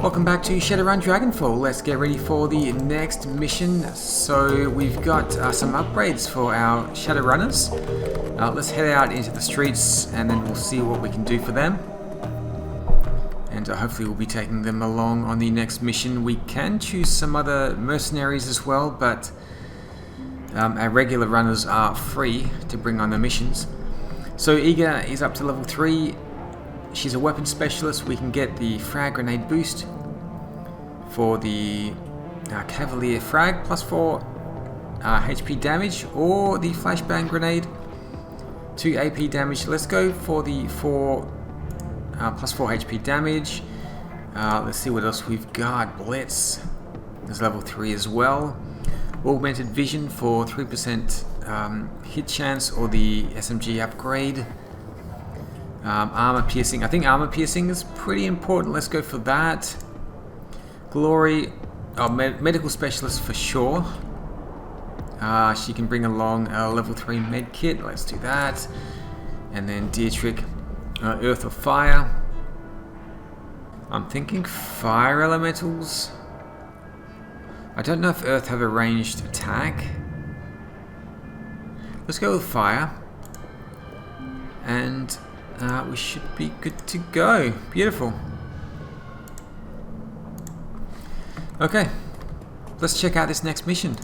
Welcome back to Shadowrun Dragonfall. Let's get ready for the next mission. So we've got some upgrades for our Shadowrunners. Let's head out into the streets and then we'll see what we can do for them. And hopefully we'll be taking them along on the next mission. We can choose some other mercenaries as well, but our regular runners are free to bring on the missions. So Iga is up to level 3. She's a weapon specialist. We can get the frag grenade boost for the Cavalier frag, plus 4 HP damage, or the flashbang grenade, 2 AP damage. Let's go for the plus 4 HP damage. Let's see what else we've got. Blitz is level 3 as well. Augmented vision for 3% hit chance, or the SMG upgrade. Armor piercing. I think armor piercing is pretty important. Let's go for that. Glory. Medical specialist for sure. She can bring along a level 3 med kit. Let's do that. And then Dietrich, earth or fire. I'm thinking fire elementals. I don't know if earth have a ranged attack. Let's go with fire. And we should be good to go. Beautiful. Okay, let's check out this next mission.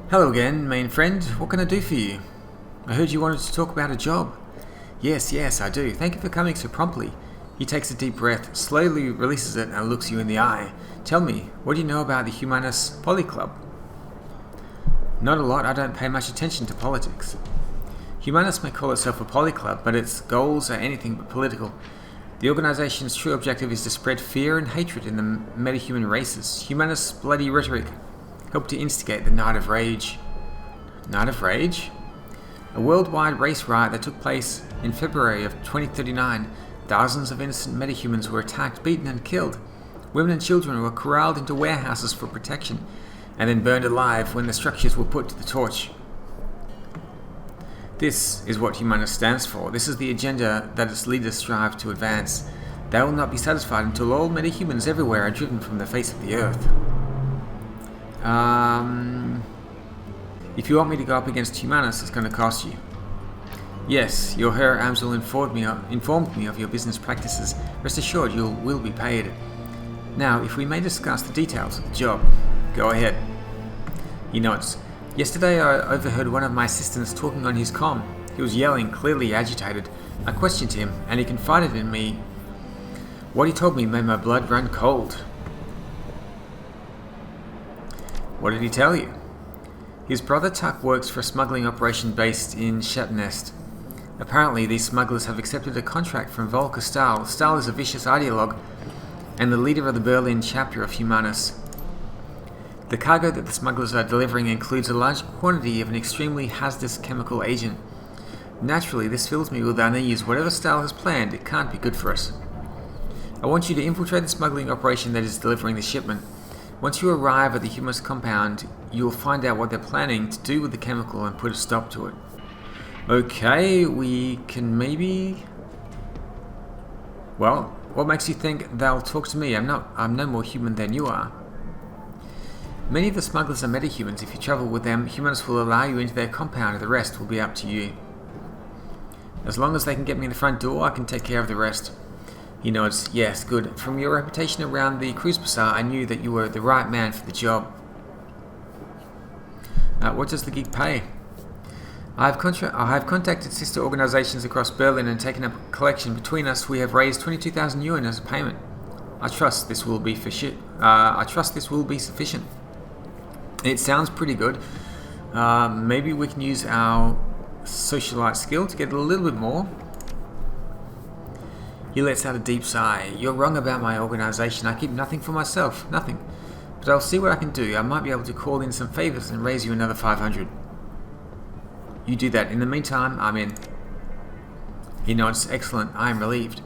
Hello again, main friend. What can I do for you? I heard you wanted to talk about a job. Yes, I do. Thank you for coming so promptly. He takes a deep breath, slowly releases it, and looks you in the eye. Tell me, what do you know about the Humanus Poly Club? Not a lot. I don't pay much attention to politics. Humanus may call itself a poly club, but its goals are anything but political. The organization's true objective is to spread fear and hatred in the metahuman races. Humanus' bloody rhetoric helped to instigate the Night of Rage. Night of Rage? A worldwide race riot that took place in February of 2039. Thousands of innocent metahumans were attacked, beaten and killed. Women and children were corralled into warehouses for protection, and then burned alive when the structures were put to the torch. This is what Humanus stands for. This is the agenda that its leaders strive to advance. They will not be satisfied until all metahumans everywhere are driven from the face of the earth. If you want me to go up against Humanus, it's going to cost you. Yes, your Herr Amsel informed me of your business practices. Rest assured you will be paid. Now, if we may discuss the details of the job. Go ahead. He nods. Yesterday I overheard one of my assistants talking on his comm. He was yelling, clearly agitated. I questioned him, and he confided in me. What he told me made my blood run cold. What did he tell you? His brother Tuck works for a smuggling operation based in Shatnest. Apparently these smugglers have accepted a contract from Volker Stahl. Stahl is a vicious ideologue and the leader of the Berlin chapter of Humanus. The cargo that the smugglers are delivering includes a large quantity of an extremely hazardous chemical agent. Naturally, this fills me with unease. Whatever Stahl has planned, it can't be good for us. I want you to infiltrate the smuggling operation that is delivering the shipment. Once you arrive at the Humanus compound, you will find out what they're planning to do with the chemical and put a stop to it. Okay, we can maybe... Well, what makes you think they'll talk to me? I'm no more human than you are. Many of the smugglers are metahumans. If you travel with them, Humanus will allow you into their compound, and the rest will be up to you. As long as they can get me in the front door, I can take care of the rest. He nods. Yes, good. From your reputation around the cruise bazaar, I knew that you were the right man for the job. What does the gig pay? I have contacted sister organizations across Berlin and taken up a collection. Between us, we have raised 22,000 yuan as a payment. I trust this will be sufficient. It sounds pretty good. Maybe we can use our socialite skill to get a little bit more. He lets out a deep sigh. You're wrong about my organization. I keep nothing for myself. Nothing. But I'll see what I can do. I might be able to call in some favors and raise you another 500. You do that. In the meantime, I'm in. He nods. Excellent. I am relieved.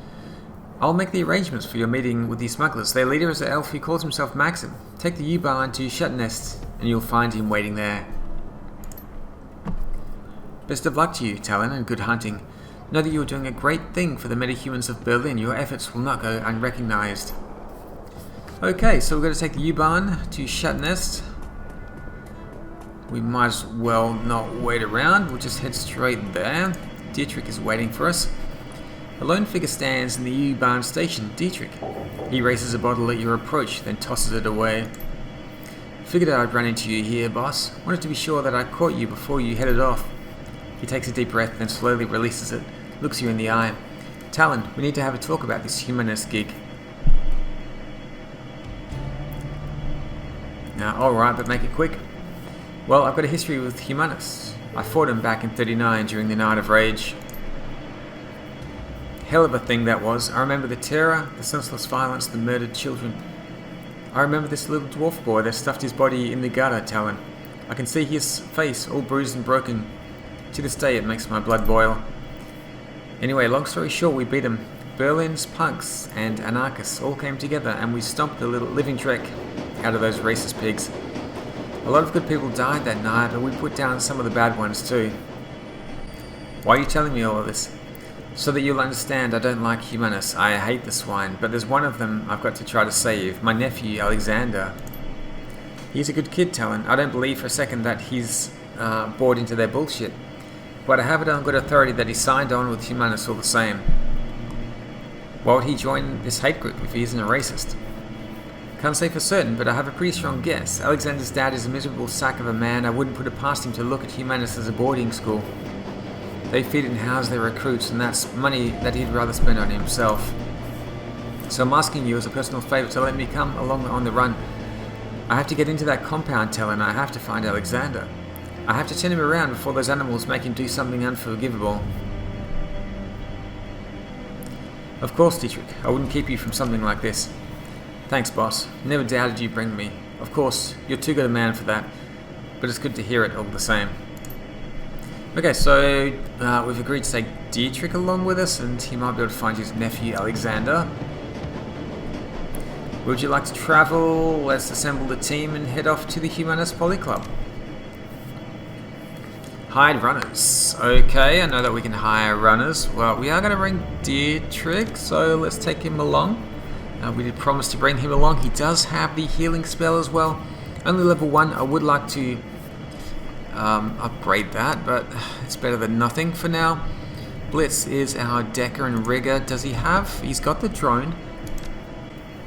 I'll make the arrangements for your meeting with the smugglers. Their leader is an elf who calls himself Maxim. Take the U-Bahn to Shatnest, and you'll find him waiting there. Best of luck to you, Talon, and good hunting. Know that you are doing a great thing for the metahumans of Berlin. Your efforts will not go unrecognized. Okay, so we're going to take the U-Bahn to Shatnest. We might as well not wait around. We'll just head straight there. Dietrich is waiting for us. A lone figure stands in the U-Bahn station. Dietrich. He raises a bottle at your approach, then tosses it away. Figured I'd run into you here, boss. Wanted to be sure that I caught you before you headed off. He takes a deep breath, then slowly releases it. Looks you in the eye. Talon, we need to have a talk about this humanist gig. Now, alright, but make it quick. Well, I've got a history with humanists. I fought him back in 39 during the Night of Rage. Hell of a thing that was. I remember the terror, the senseless violence, the murdered children. I remember this little dwarf boy that stuffed his body in the gutter, Talon. I can see his face all bruised and broken. To this day it makes my blood boil. Anyway, long story short, we beat him. Berlin's punks and anarchists all came together and we stomped the little living dreck out of those racist pigs. A lot of good people died that night, but we put down some of the bad ones too. Why are you telling me all of this? So that you'll understand I don't like humanists. I hate the swine, but there's one of them I've got to try to save. My nephew, Alexander. He's a good kid, Talon. I don't believe for a second that he's bought into their bullshit. But I have it on good authority that he signed on with humanists all the same. Why would he join this hate group if he isn't a racist? Can't say for certain, but I have a pretty strong guess. Alexander's dad is a miserable sack of a man. I wouldn't put it past him to look at humanists as a boarding school. They feed and house their recruits, and that's money that he'd rather spend on himself. So I'm asking you as a personal favour to let me come along on the run. I have to get into that compound, Talon. I have to find Alexander. I have to turn him around before those animals make him do something unforgivable. Of course, Dietrich. I wouldn't keep you from something like this. Thanks, boss. Never doubted you'd bring me. Of course, you're too good a man for that, but it's good to hear it all the same. Okay, so we've agreed to take Dietrich along with us, and he might be able to find his nephew Alexander. Would you like to travel? Let's assemble the team and head off to the Humanist Poly Club. Hide runners. Okay, I know that we can hire runners. Well, we are going to bring Dietrich, so let's take him along. We did promise to bring him along. He does have the healing spell as well. Only level 1. I would like to upgrade that, but it's better than nothing for now. Blitz is our decker and rigger. Does he have? He's got the drone.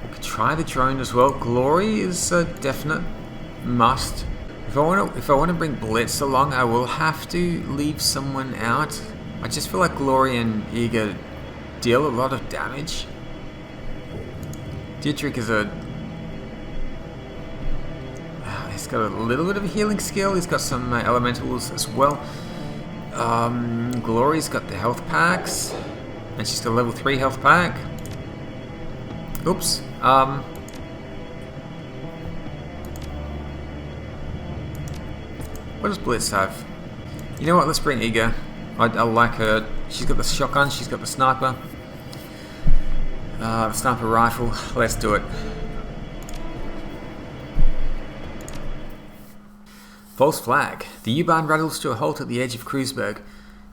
We could try the drone as well. Glory is a definite must. If I want to bring Blitz along, I will have to leave someone out. I just feel like Glory and Eager deal a lot of damage. Dietrich is he's got a little bit of a healing skill. He's got some elementals as well. Glory's got the health packs, and she's got a level 3 health pack. Oops. What does Blitz have? You know what? Let's bring Iga. I like her. She's got the shotgun. She's got the sniper. The sniper rifle. Let's do it. False flag. The U-Bahn rattles to a halt at the edge of Kreuzberg.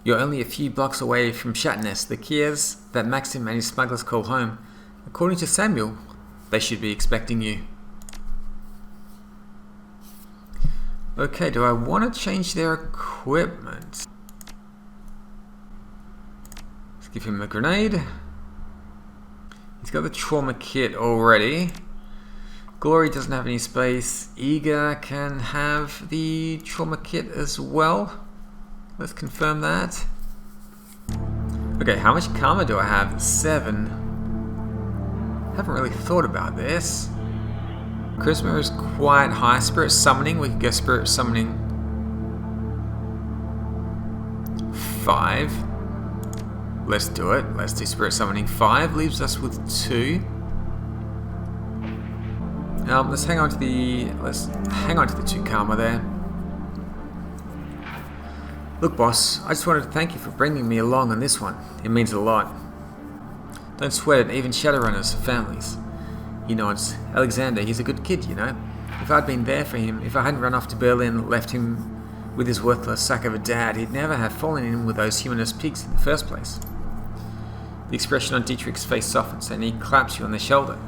You're only a few blocks away from Shatnest, the Kiers that Maxim and his smugglers call home. According to Samuel, they should be expecting you. Okay, do I want to change their equipment? Let's give him a grenade. He's got the trauma kit already. Glory doesn't have any space. Eager can have the trauma kit as well. Let's confirm that. Okay, how much karma do I have? 7. Haven't really thought about this. Charisma is quite high. Spirit summoning, we could go spirit summoning 5. Let's do it. Let's do spirit summoning 5. Leaves us with 2. Let's hang on to the 2 karma there. Look, boss, I just wanted to thank you for bringing me along on this one. It means a lot. Don't sweat it. Even Shadowrunners have families. He nods. Alexander, he's a good kid, you know. If I'd been there for him, if I hadn't run off to Berlin, left him With his worthless sack of a dad, he'd never have fallen in with those humanist pigs in the first place. The expression on Dietrich's face softens and he claps you on the shoulder.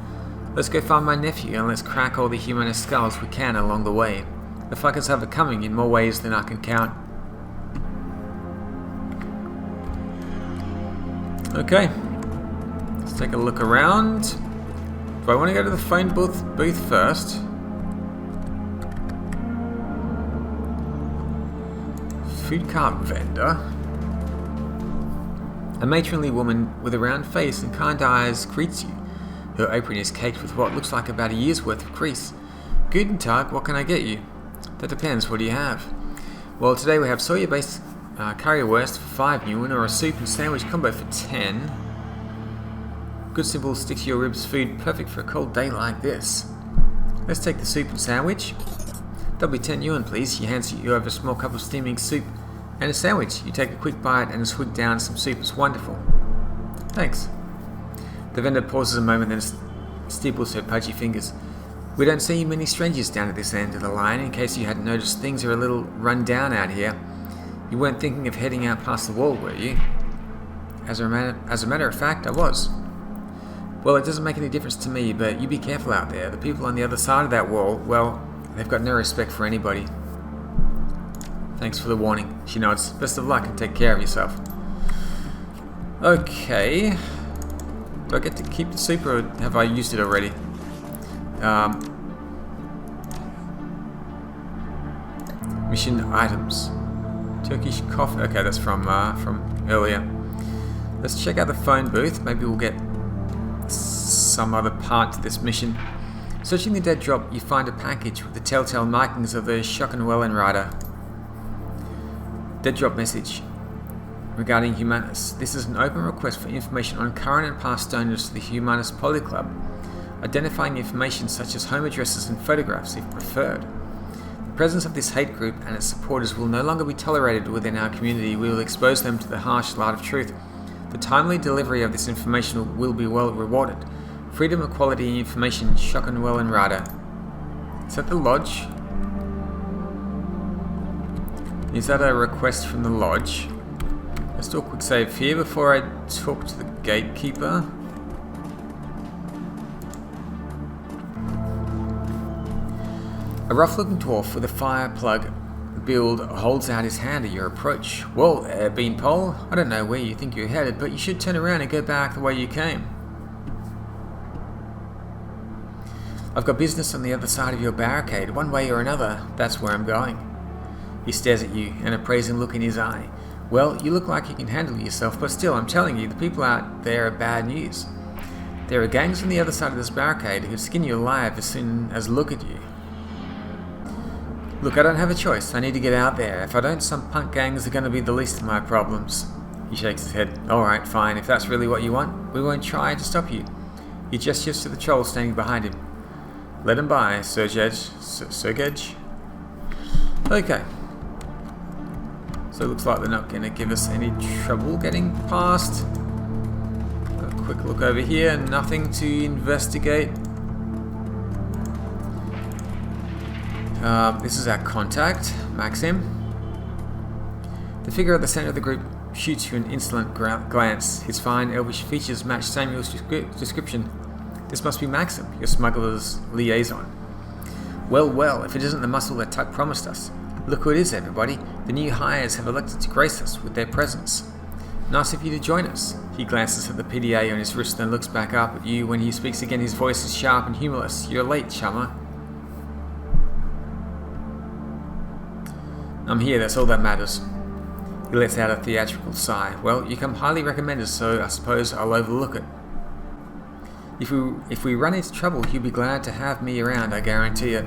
Let's go find my nephew and let's crack all the humanist skulls we can along the way. The fuckers have it coming in more ways than I can count. Okay, let's take a look around. Do I want to go to the phone booth first? Food cart vendor. A matronly woman with a round face and kind eyes greets you. Her apron is caked with what looks like about a year's worth of grease. Guten Tag, what can I get you? That depends, what do you have? Well, today we have soya-based currywurst for 5 yuan or a soup and sandwich combo for 10. Good simple stick to your ribs food, perfect for a cold day like this. Let's take the soup and sandwich. That'll be 10 yuan please. She hands you over a small cup of steaming soup and a sandwich. You take a quick bite and a swig down some soup. It's wonderful. Thanks. The vendor pauses a moment then steeples her pudgy fingers. We don't see many strangers down at this end of the line. In case you hadn't noticed, things are a little run down out here. You weren't thinking of heading out past the wall, were you? As a matter of fact, I was. Well, it doesn't make any difference to me, but you be careful out there. The people on the other side of that wall, well, they've got no respect for anybody. Thanks for the warning. She nods. Best of luck and take care of yourself. Okay. Do I get to keep the soup or have I used it already? Mission items. Turkish coffee. Okay, that's from earlier. Let's check out the phone booth. Maybe we'll get some other part to this mission. Searching the dead drop, you find a package with the telltale markings of the Schockenwellenreiter. Dead drop message regarding Humanus. This is an open request for information on current and past donors to the Humanus Poly Club, identifying information such as home addresses and photographs if preferred. The presence of this hate group and its supporters will no longer be tolerated within our community. We will expose them to the harsh light of truth. The timely delivery of this information will be well rewarded. Freedom, equality, information, Schockenwellenreiter. Is that the lodge? Is that a request from the lodge? Let's do a quick save here before I talk to the gatekeeper. A rough-looking dwarf with a fire plug build holds out his hand at your approach. Well, Beanpole, I don't know where you think you're headed, but you should turn around and go back the way you came. I've got business on the other side of your barricade. One way or another, that's where I'm going. He stares at you, an appraising look in his eye. Well, you look like you can handle yourself, but still, I'm telling you, the people out there are bad news. There are gangs on the other side of this barricade who'd skin you alive as soon as look at you. Look, I don't have a choice. I need to get out there. If I don't, some punk gangs are going to be the least of my problems. He shakes his head. Alright, fine. If that's really what you want, we won't try to stop you. He gestures to the troll standing behind him. Let him by, Sergej. Okay. So it looks like they're not going to give us any trouble getting past. Got a quick look over here. Nothing to investigate. This is our contact, Maxim. The figure at the center of the group shoots you an insolent glance. His fine, elvish features match Samuel's description. This must be Maxim, your smuggler's liaison. Well, if it isn't the muscle that Tuck promised us. Look who it is, everybody. The new hires have elected to grace us with their presence. Nice of you to join us. He glances at the PDA on his wrist and looks back up at you. When he speaks again, his voice is sharp and humorless. You're late, chummer. I'm here, that's all that matters. He lets out a theatrical sigh. Well, you come highly recommended, so I suppose I'll overlook it. If we run into trouble, you'll be glad to have me around, I guarantee it.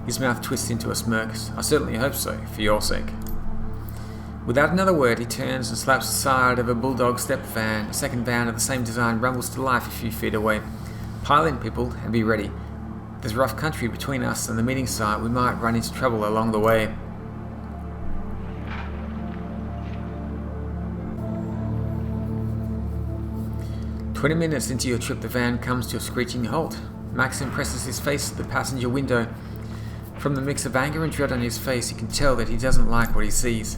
His mouth twists into a smirk. I certainly hope so, for your sake. Without another word, he turns and slaps the side of a bulldog step van. A second van of the same design rumbles to life a few feet away. Pile in, people, and be ready. There's rough country between us and the meeting site. We might run into trouble along the way. "20 minutes into your trip, the van comes to a screeching halt. Maxim presses his face to the passenger window. From the mix of anger and dread on his face, you can tell that he doesn't like what he sees.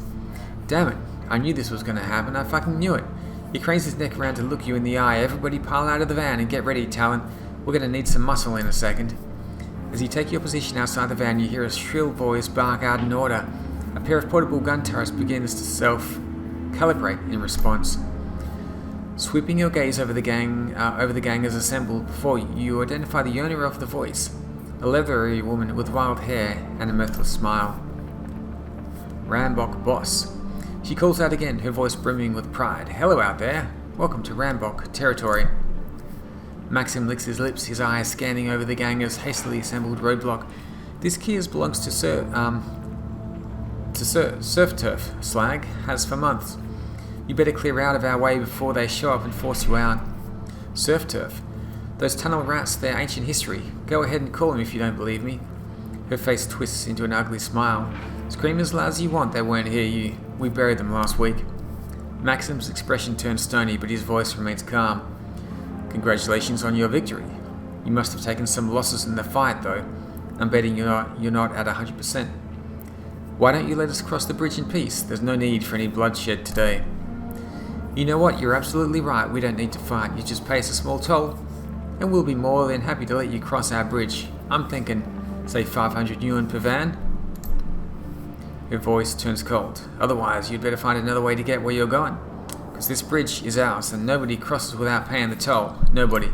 Damn it, I knew this was going to happen, I fucking knew it. He cranes his neck around to look you in the eye. Everybody pile out of the van and get ready, Talon. We're going to need some muscle in a second. As you take your position outside the van, you hear a shrill voice bark out an order. A pair of portable gun turrets begins to self-calibrate in response. Sweeping your gaze over the gang as assembled before you, you identify the owner of the voice, a leathery woman with wild hair and a mirthless smile. Rambok Boss. She calls out again, her voice brimming with pride. Hello out there. Welcome to Rambok territory. Maxim licks his lips, his eyes scanning over the gang's hastily assembled roadblock. This Kias belongs to Surf Turf, Slag, has for months. You better clear out of our way before they show up and force you out. Surf Turf. Those tunnel rats, they're ancient history. Go ahead and call them if you don't believe me. Her face twists into an ugly smile. Scream as loud as you want, they won't hear you. We buried them last week. Maxim's expression turns stony, but his voice remains calm. Congratulations on your victory. You must have taken some losses in the fight, though. I'm betting you're not at 100%. Why don't you let us cross the bridge in peace? There's no need for any bloodshed today. You know what? You're absolutely right. We don't need to fight. You just pay us a small toll, and we'll be more than happy to let you cross our bridge. I'm thinking, say 500 yuan per van. Her voice turns cold. Otherwise, you'd better find another way to get where you're going. Because this bridge is ours, and nobody crosses without paying the toll. Nobody.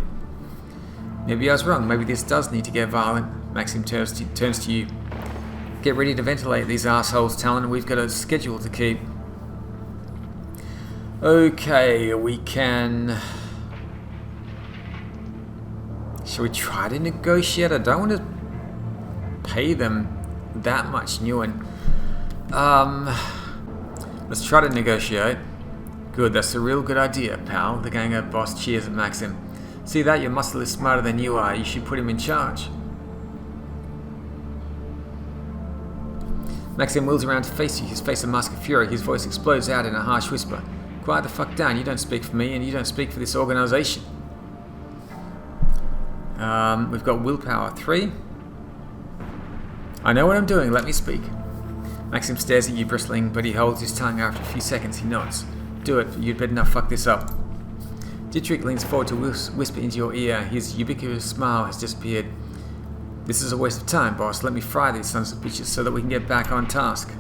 Maybe I was wrong. Maybe this does need to get violent. Maxim turns to you. Get ready to ventilate these assholes, Talon. We've got a schedule to keep. Okay, we can... Shall we try to negotiate? I don't want to pay them that much yuan. Let's try to negotiate. Good, that's a real good idea, pal. The ganger boss cheers at Maxim. See that? Your muscle is smarter than you are. You should put him in charge. Maxim wheels around to face you, his face a mask of fury. His voice explodes out in a harsh whisper. Quiet the fuck down. You don't speak for me, and you don't speak for this organization. We've got willpower 3. I know what I'm doing. Let me speak. Maxim stares at you, bristling, but he holds his tongue. After a few seconds, he nods. Do it. You'd better not fuck this up. Dietrich leans forward to whisper into your ear. His ubiquitous smile has disappeared. This is a waste of time, boss. Let me fry these sons of bitches so that we can get back on task.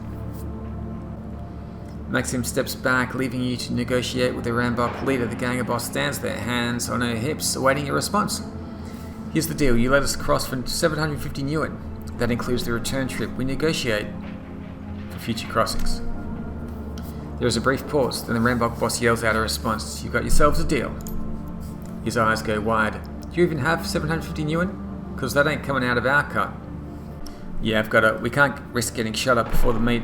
Maxim steps back, leaving you to negotiate with the Rambok leader. The ganger boss stands there, hands on her hips, awaiting your response. Here's the deal. You let us cross for 750 yuan. That includes the return trip. We negotiate for future crossings. There is a brief pause, then the Rambok boss yells out a response. You got yourselves a deal. His eyes go wide. Do you even have 750 yuan? Because that ain't coming out of our cut. Yeah, I've got it. We can't risk getting shut up before the meet.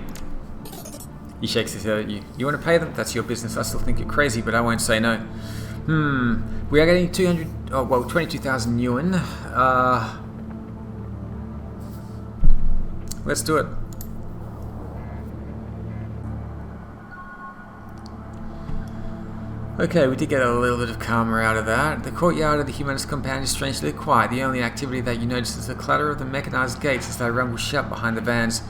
He shakes his head at you. You want to pay them? That's your business. I still think you're crazy, but I won't say no. We are getting 22,000 yuan. Let's do it. Okay, we did get a little bit of karma out of that. The courtyard of the Humanist compound is strangely quiet. The only activity that you notice is the clatter of the mechanized gates as they rumble shut behind the vans.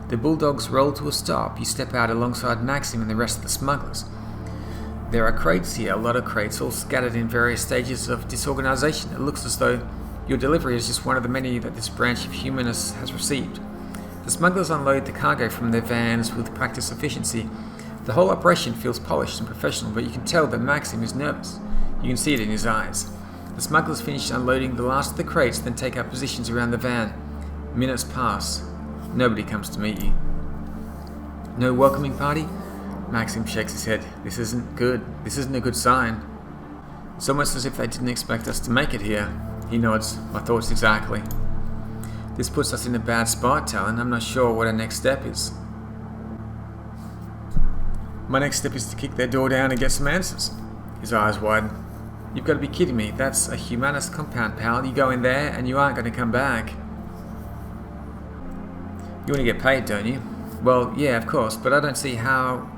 The bulldogs roll to a stop. You step out alongside Maxim and the rest of the smugglers. There are crates here, a lot of crates, all scattered in various stages of disorganization. It looks as though your delivery is just one of the many that this branch of Humanists has received. The smugglers unload the cargo from their vans with practiced efficiency. The whole operation feels polished and professional, but you can tell that Maxim is nervous. You can see it in his eyes. The smugglers finish unloading the last of the crates, then take up positions around the van. Minutes pass. Nobody comes to meet you. No welcoming party? Maxim shakes his head. This isn't good. This isn't a good sign. It's almost as if they didn't expect us to make it here. He nods. My thoughts exactly. This puts us in a bad spot, Talon. I'm not sure what our next step is. My next step is to kick their door down and get some answers. His eyes widen. You've got to be kidding me. That's a Humanist compound, pal. You go in there and you aren't going to come back. You want to get paid, don't you? Well, yeah, of course, but I don't see how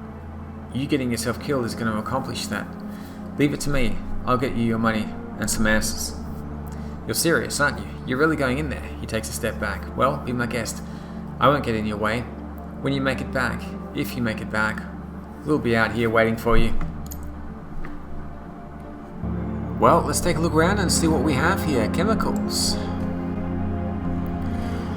you getting yourself killed is going to accomplish that. Leave it to me. I'll get you your money and some answers. You're serious, aren't you? You're really going in there? He takes a step back. Well, be my guest. I won't get in your way. When you make it back, if you make it back, we'll be out here waiting for you. Well, let's take a look around and see what we have here. Chemicals.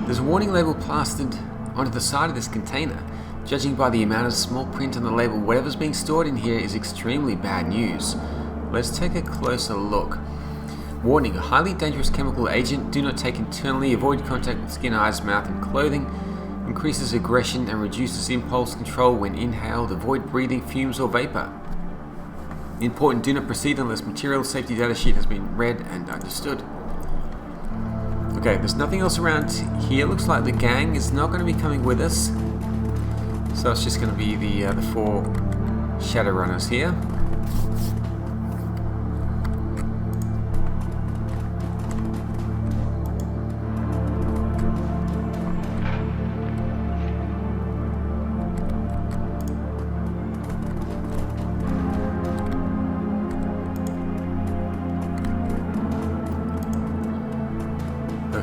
There's a warning label plastered onto the side of this container. Judging by the amount of small print on the label, whatever's being stored in here is extremely bad news. Let's take a closer look. Warning, a highly dangerous chemical agent. Do not take internally. Avoid contact with skin, eyes, mouth and clothing. Increases aggression and reduces impulse control when inhaled. Avoid breathing fumes or vapor. Important, do not proceed unless material safety data sheet has been read and understood. Okay, there's nothing else around here. Looks like the gang is not going to be coming with us. So it's just going to be the 4 Shadowrunners here.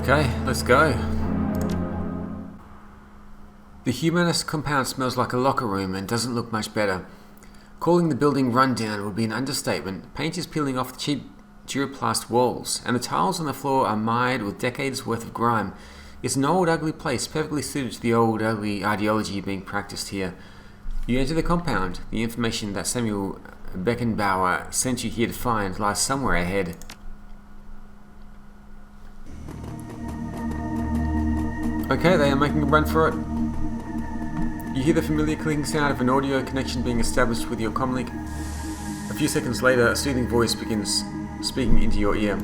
Okay, let's go. The Humanist compound smells like a locker room and doesn't look much better. Calling the building rundown would be an understatement. Paint is peeling off the cheap Duraplast walls, and the tiles on the floor are mired with decades worth of grime. It's an old ugly place, perfectly suited to the old ugly ideology being practiced here. You enter the compound. The information that Samuel Beckenbauer sent you here to find lies somewhere ahead. Okay, they are making a run for it. You hear the familiar clicking sound of an audio connection being established with your comlink. A few seconds later, a soothing voice begins speaking into your ear.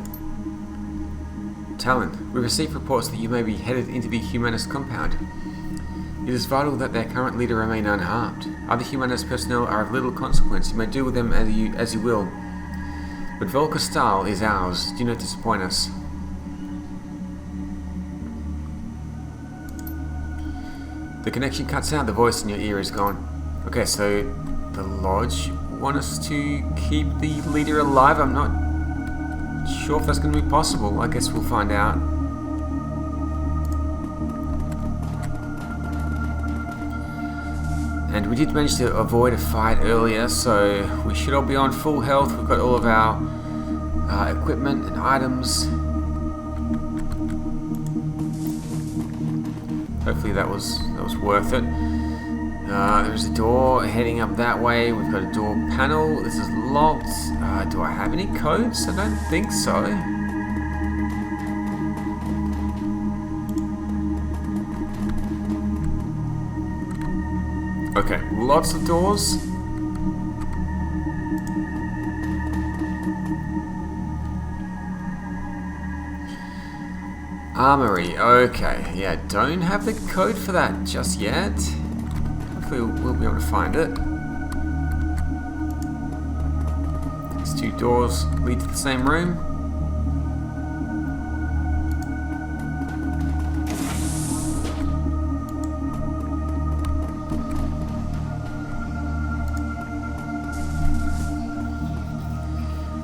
Talon, we received reports that you may be headed into the Humanist compound. It is vital that their current leader remain unharmed. Other Humanist personnel are of little consequence. You may deal with them as you will. But Volker Stahl is ours. Do not disappoint us. The connection cuts out, the voice in your ear is gone. Okay, so the Lodge want us to keep the leader alive. I'm not sure if that's going to be possible. I guess we'll find out. And we did manage to avoid a fight earlier, so we should all be on full health. We've got all of our equipment and items. Hopefully that was worth it. There's a door heading up that way. We've got a door panel. This is locked. Do I have any codes? I don't think so. Okay, lots of doors. Armory, okay, yeah, don't have the code for that just yet. Hopefully we'll be able to find it. These 2 doors lead to the same room.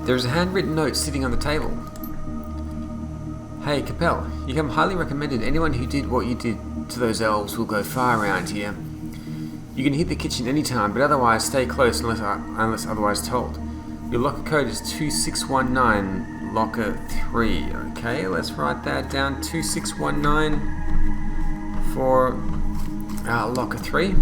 There is a handwritten note sitting on the table. Hey, Capel, you come highly recommended. Anyone who did what you did to those elves will go far around here. You can hit the kitchen anytime, but otherwise stay close unless otherwise told. Your locker code is 2619, locker 3. Okay, let's write that down. 2619 for locker 3.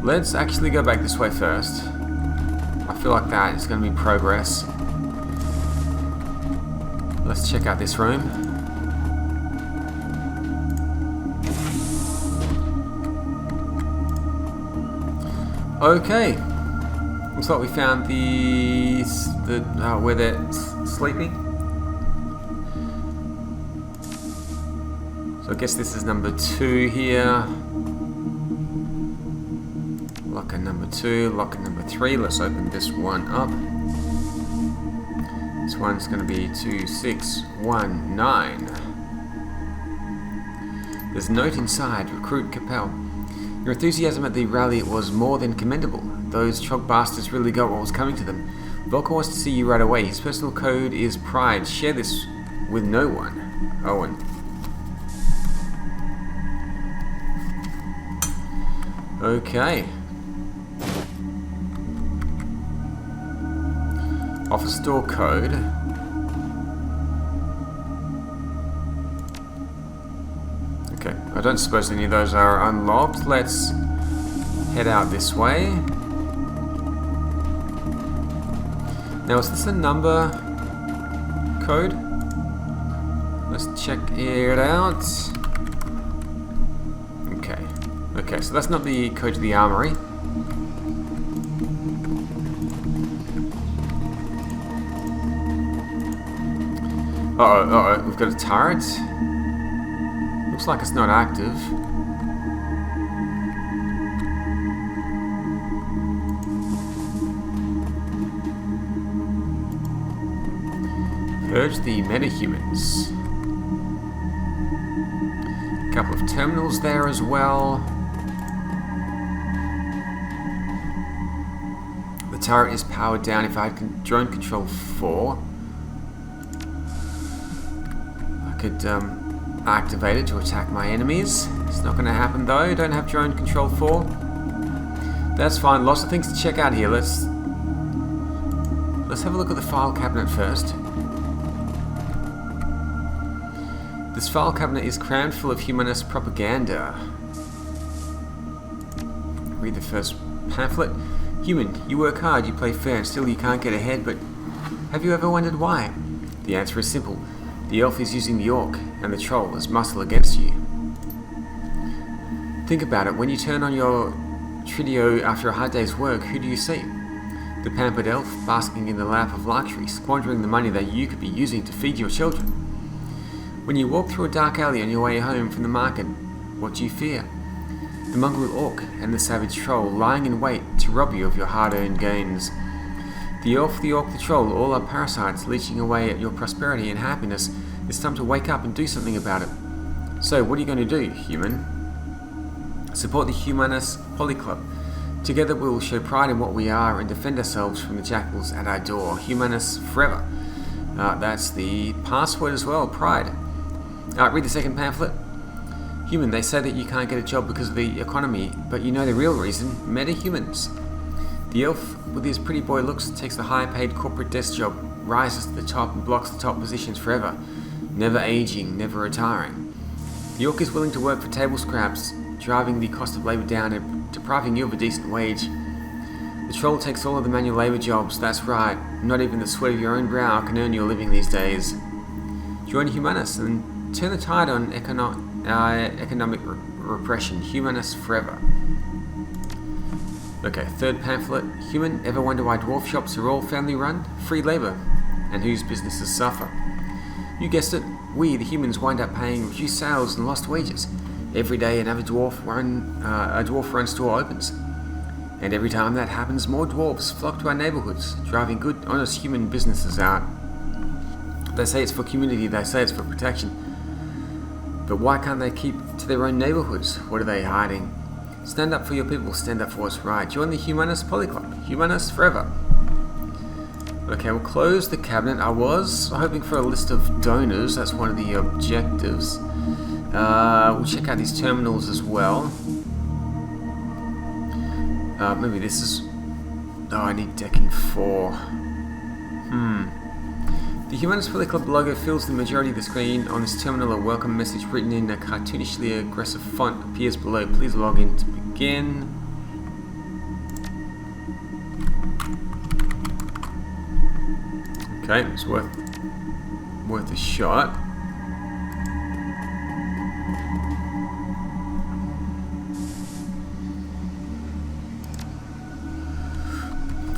Let's actually go back this way first. I feel like that is going to be progress. Let's check out this room. Okay. Looks like we found where they're sleeping. So I guess this is number 2 here. Locker number 2, locker number 3. Let's open this one up. This one's going to be 2619. There's a note inside. Recruit Capel. Your enthusiasm at the rally was more than commendable. Those chog bastards really got what was coming to them. Volker wants to see you right away. His personal code is Pride. Share this with no one. Owen. Okay. Office door code. Okay, I don't suppose any of those are unlocked. Let's head out this way. Now, is this a number code? Let's check it out. Okay, so that's not the code to the armory. Uh-oh, we've got a turret. Looks like it's not active. Purge the metahumans. A couple of terminals there as well. The turret is powered down. If I had drone control 4, I could activate it to attack my enemies. It's not going to happen though. Don't have drone control 4. That's fine. Lots of things to check out here. Let's have a look at the file cabinet first. This file cabinet is crammed full of humanist propaganda. Read the first pamphlet. Human, you work hard, you play fair, and still you can't get ahead, but have you ever wondered why? The answer is simple. The elf is using the orc, and the troll as muscle against you. Think about it. When you turn on your Tridio after a hard day's work, who do you see? The pampered elf, basking in the lap of luxury, squandering the money that you could be using to feed your children. When you walk through a dark alley on your way home from the market, what do you fear? The mongrel orc and the savage troll lying in wait to rob you of your hard-earned gains. The elf, the orc, the troll, all are parasites leeching away at your prosperity and happiness. It's time to wake up and do something about it. So, what are you going to do, human? Support the Humanist Polyclub. Together we will show pride in what we are and defend ourselves from the jackals at our door. Humanists forever. That's the password as well, pride. Read the second pamphlet. Human, they say that you can't get a job because of the economy, but you know the real reason, metahumans. The elf, with his pretty boy looks, takes the high-paid corporate desk job, rises to the top and blocks the top positions forever, never aging, never retiring. The orc is willing to work for table scraps, driving the cost of labour down and depriving you of a decent wage. The troll takes all of the manual labour jobs, that's right, not even the sweat of your own brow can earn your living these days. Join Humanists and turn the tide on economic repression. Humanists forever. Okay, third pamphlet. Human, ever wonder why dwarf shops are all family run? Free labour, and whose businesses suffer? You guessed it, we, the humans, wind up paying reduced sales and lost wages. Every day another dwarf run store opens. And every time that happens, more dwarves flock to our neighbourhoods, driving good, honest human businesses out. They say it's for community, they say it's for protection. But why can't they keep to their own neighbourhoods? What are they hiding? Stand up for your people, stand up for what's right. Join the Humanist Polyclub. Humanists forever. Okay, we'll close the cabinet. I was hoping for a list of donors. That's one of the objectives. We'll check out these terminals as well. Maybe this is... Oh, I need decking 4. The Humanist Polyclub logo fills the majority of the screen. On this terminal, a welcome message written in a cartoonishly aggressive font appears below. Please log in to begin. Okay, it's worth a shot.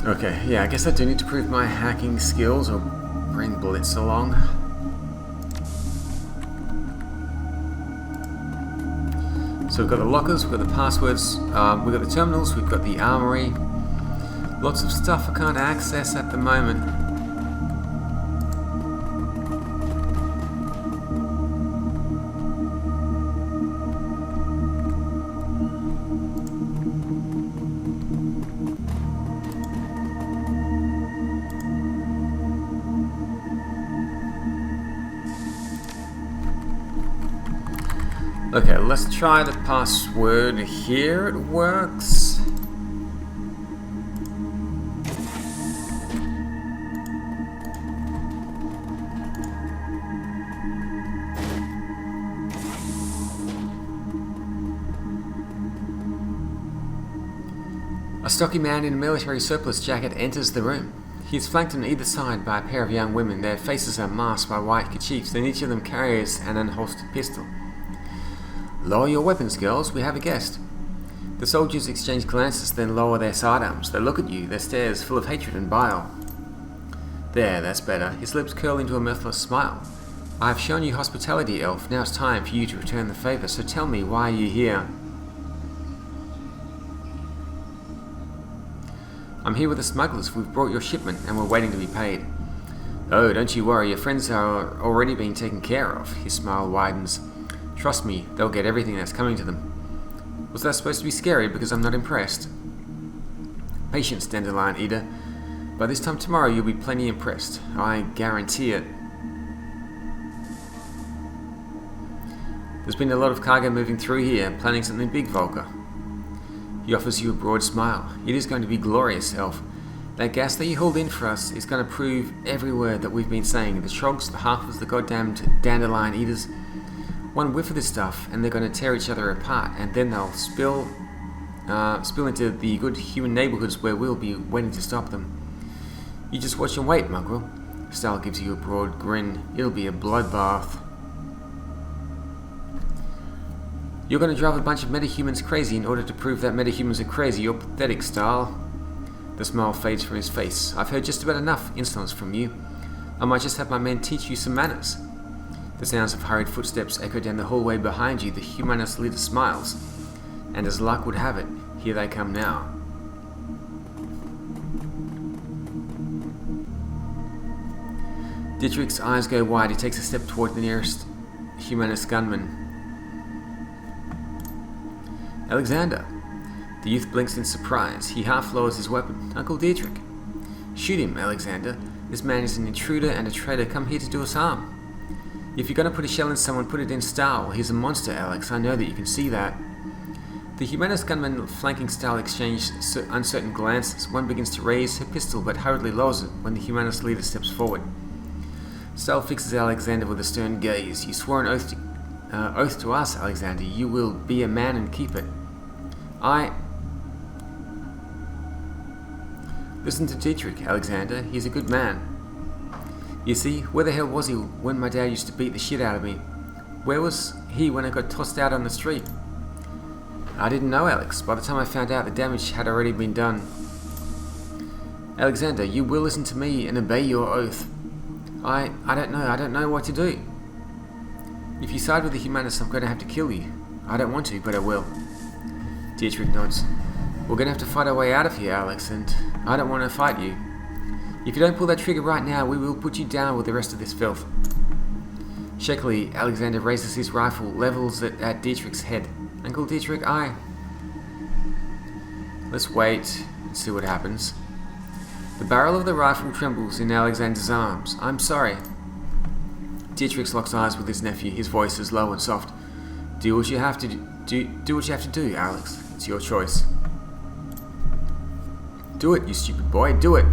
Okay, yeah, I guess I do need to prove my hacking skills or bring Blitz along. So we've got the lockers, we've got the passwords, we've got the terminals, we've got the armory. Lots of stuff I can't access at the moment. Okay, let's try the password here. It works. A stocky man in a military surplus jacket enters the room. He is flanked on either side by a pair of young women. Their faces are masked by white kerchiefs, and each of them carries an unholstered pistol. "Lower your weapons, girls. We have a guest." The soldiers exchange glances, then lower their sidearms. They look at you, their stares full of hatred and bile. "There, that's better." His lips curl into a mirthless smile. "I have shown you hospitality, elf. Now it's time for you to return the favor, so tell me, why are you here?" "I'm here with the smugglers. We've brought your shipment, and we're waiting to be paid." "Oh, don't you worry. Your friends are already being taken care of." His smile widens. "Trust me, they'll get everything that's coming to them." "Was that supposed to be scary because I'm not impressed?" "Patience, Dandelion Eater. By this time tomorrow you'll be plenty impressed. I guarantee it." "There's been a lot of cargo moving through here, planning something big, Volker." He offers you a broad smile. "It is going to be glorious, elf. That gas that you hauled in for us is going to prove every word that we've been saying. The Trogs, the Harpers, the goddamned Dandelion Eaters. One whiff of this stuff and they're going to tear each other apart, and then they'll spill into the good human neighborhoods where we'll be waiting to stop them. You just watch and wait, mongrel." Stahl gives you a broad grin. "It'll be a bloodbath." "You're going to drive a bunch of metahumans crazy in order to prove that metahumans are crazy. You're pathetic, Stahl." The smile fades from his face. "I've heard just about enough insolence from you. I might just have my men teach you some manners." The sounds of hurried footsteps echo down the hallway behind you. The humanist leader smiles. And as luck would have it, here they come now. Dietrich's eyes go wide. He takes a step toward the nearest humanist gunman. "Alexander." The youth blinks in surprise. He half lowers his weapon. "Uncle Dietrich." "Shoot him, Alexander. This man is an intruder and a traitor come here to do us harm. If you're going to put a shell in someone, put it in Stahl. He's a monster, Alex. I know that you can see that." The humanist gunman flanking Stahl exchange uncertain glances. One begins to raise her pistol but hurriedly lowers it when the humanist leader steps forward. Stahl fixes Alexander with a stern gaze. "You swore an oath to us, Alexander. You will be a man and keep it." Listen to Dietrich, Alexander. He's a good man. You see, where the hell was he when my dad used to beat the shit out of me? Where was he when I got tossed out on the street? I didn't know, Alex. By the time I found out, the damage had already been done. Alexander, you will listen to me and obey your oath. I don't know. I don't know what to do. If you side with the humanists, I'm going to have to kill you. I don't want to, but I will. Dietrich nods. We're going to have to fight our way out of here, Alex, and I don't want to fight you. If you don't pull that trigger right now, we will put you down with the rest of this filth. Shakily, Alexander raises his rifle, levels it at Dietrich's head. Uncle Dietrich, Let's wait and see what happens. The barrel of the rifle trembles in Alexander's arms. I'm sorry. Dietrich locks eyes with his nephew. His voice is low and soft. Do what you have to do, Alex. It's your choice. Do it, you stupid boy. Do it.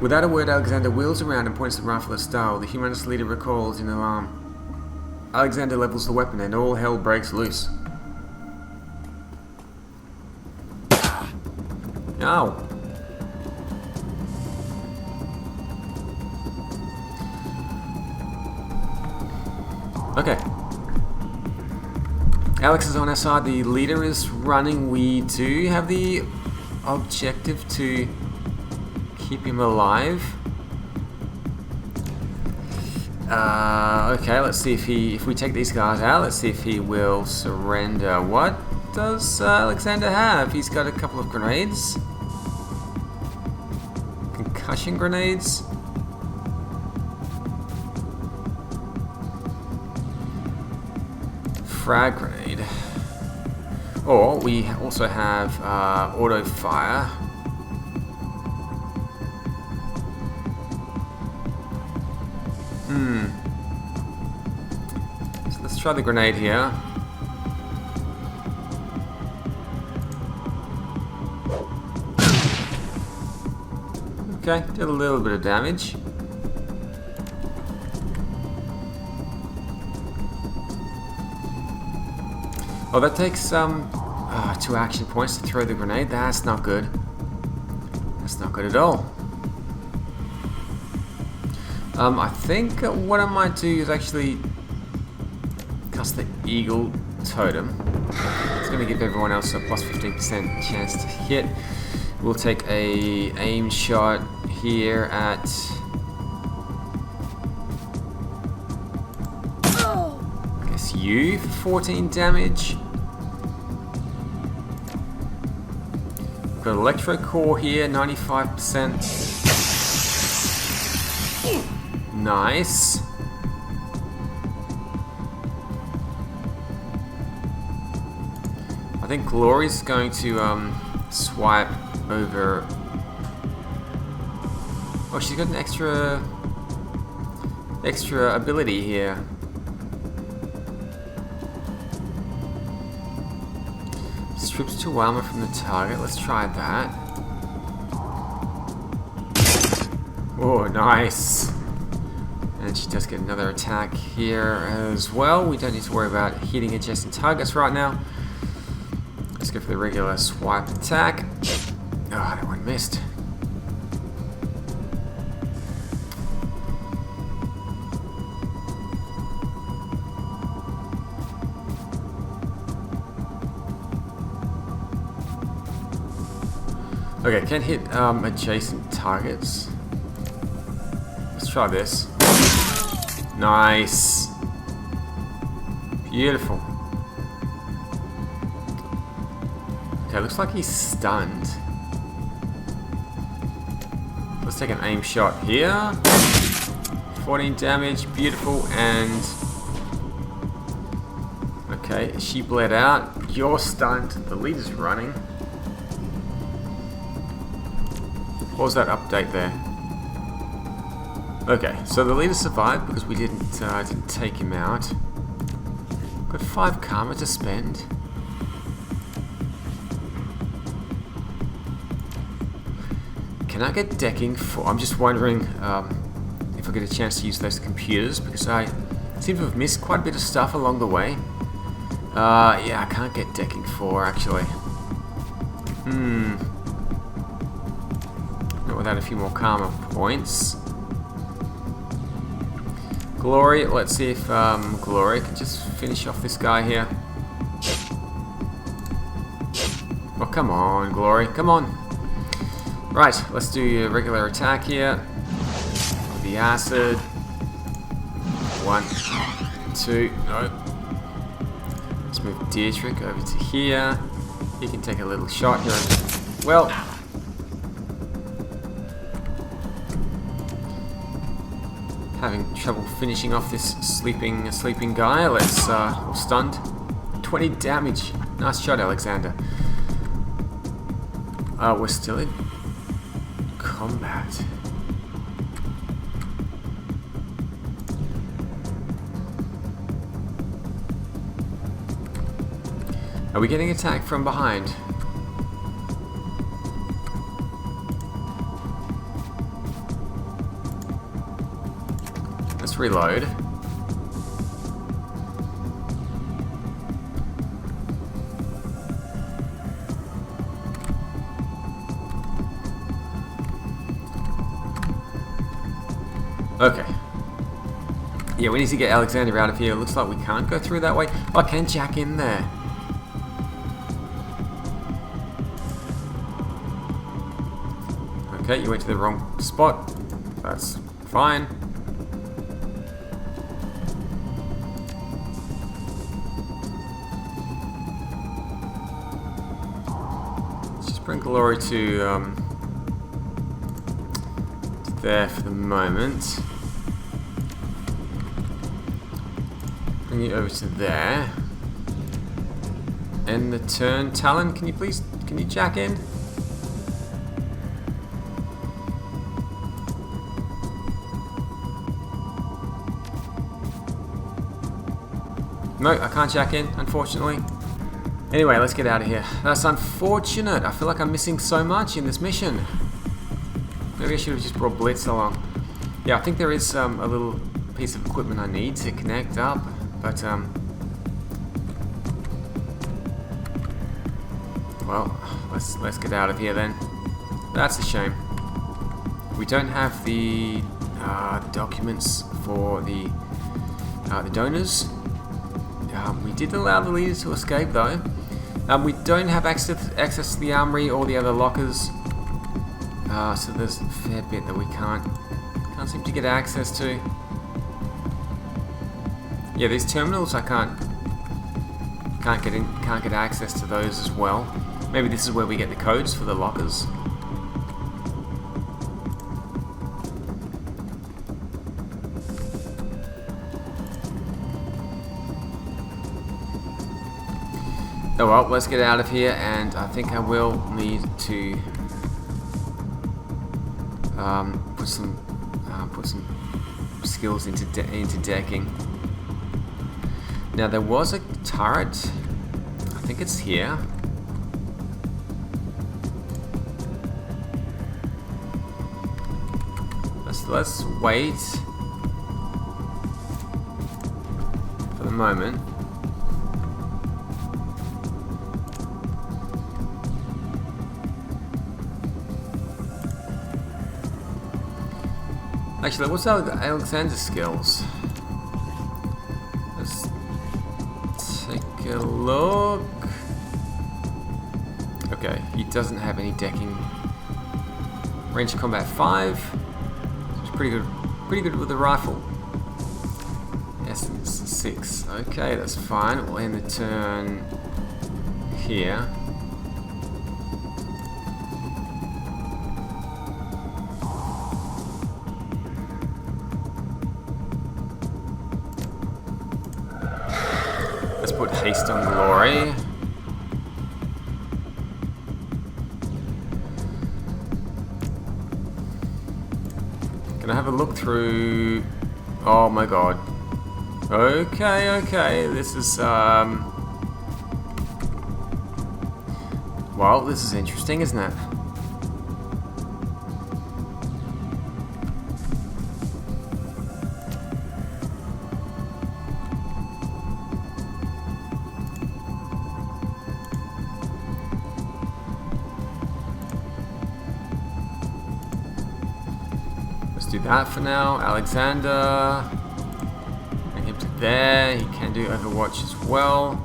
Without a word, Alexander wheels around and points the rifle at Stahl. The humanist leader recoils in alarm. Alexander levels the weapon and all hell breaks loose. Ow. Okay. Alex is on our side. The leader is running. We do have the objective to keep him alive. Okay, let's see if we take these guys out, let's see if he will surrender. What does Alexander have? He's got a couple of grenades. Concussion grenades. Frag grenade. Or we also have auto fire. So let's try the grenade here. Okay, did a little bit of damage. Oh, that takes 2 action points to throw the grenade. That's not good. That's not good at all. I think what I might do is actually cast the eagle totem. It's going to give everyone else a plus 15% chance to hit. We'll take a aim shot here at I guess you for 14 damage. We've got electro core here, 95%. Nice. I think Glory's going to swipe over. Oh, she's got an extra ability here. Strips 2 armor from the target. Let's try that. Oh, nice. And she does get another attack here as well. We don't need to worry about hitting adjacent targets right now. Let's go for the regular swipe attack. Oh, that one missed. Okay, can't hit adjacent targets. Let's try this. Nice. Beautiful. Okay, looks like he's stunned. Let's take an aim shot here. 14 damage, beautiful, and... Okay, she bled out. You're stunned. The leader's running. What was that update there? Okay, so the leader survived because we didn't take him out. Got 5 karma to spend. Can I get decking for... I'm just wondering if I get a chance to use those computers, because I seem to have missed quite a bit of stuff along the way. Yeah, I can't get decking 4 actually. Not without a few more karma points. Glory, let's see if Glory can just finish off this guy here. Oh, come on, Glory, come on. Right, let's do a regular attack here. With the acid. 1, 2, no. Let's move Dietrich over to here. He can take a little shot here. Well, having trouble finishing off this sleeping guy. Let's stunned. 20 damage. Nice shot, Alexander. We're still in combat. Are we getting attacked from behind? Let's reload. Okay. Yeah, we need to get Alexander out of here. Looks like we can't go through that way. Oh, I can jack in there. Okay, you went to the wrong spot. That's fine. Let's just bring Glory to there for the moment. Bring you over to there. End the turn. Talon, can you jack in? No, I can't jack in, unfortunately. Anyway, let's get out of here. That's unfortunate. I feel like I'm missing so much in this mission. Maybe I should have just brought Blitz along. Yeah, I think there is a little piece of equipment I need to connect up, but well, let's get out of here then. That's a shame. We don't have the documents for the donors. We did allow the leaders to escape though. We don't have access to the armory or the other lockers, so there's a fair bit that we can't seem to get access to. Yeah, these terminals I can't get access to those as well. Maybe this is where we get the codes for the lockers. Oh well, let's get out of here, and I think I will need to put some skills into decking. Now there was a turret. I think it's here. Let's wait for the moment. Actually, what's Alexander's skills? Let's take a look. Okay, he doesn't have any decking. Range combat 5. It's pretty good with the rifle. Essence 6. Okay, that's fine. We'll end the turn here. Let's put haste on glory. Gonna have a look through. Oh my god. Okay, this is well, this is interesting, isn't it? Do that for now. Alexander, bring him to there. He can do Overwatch as well.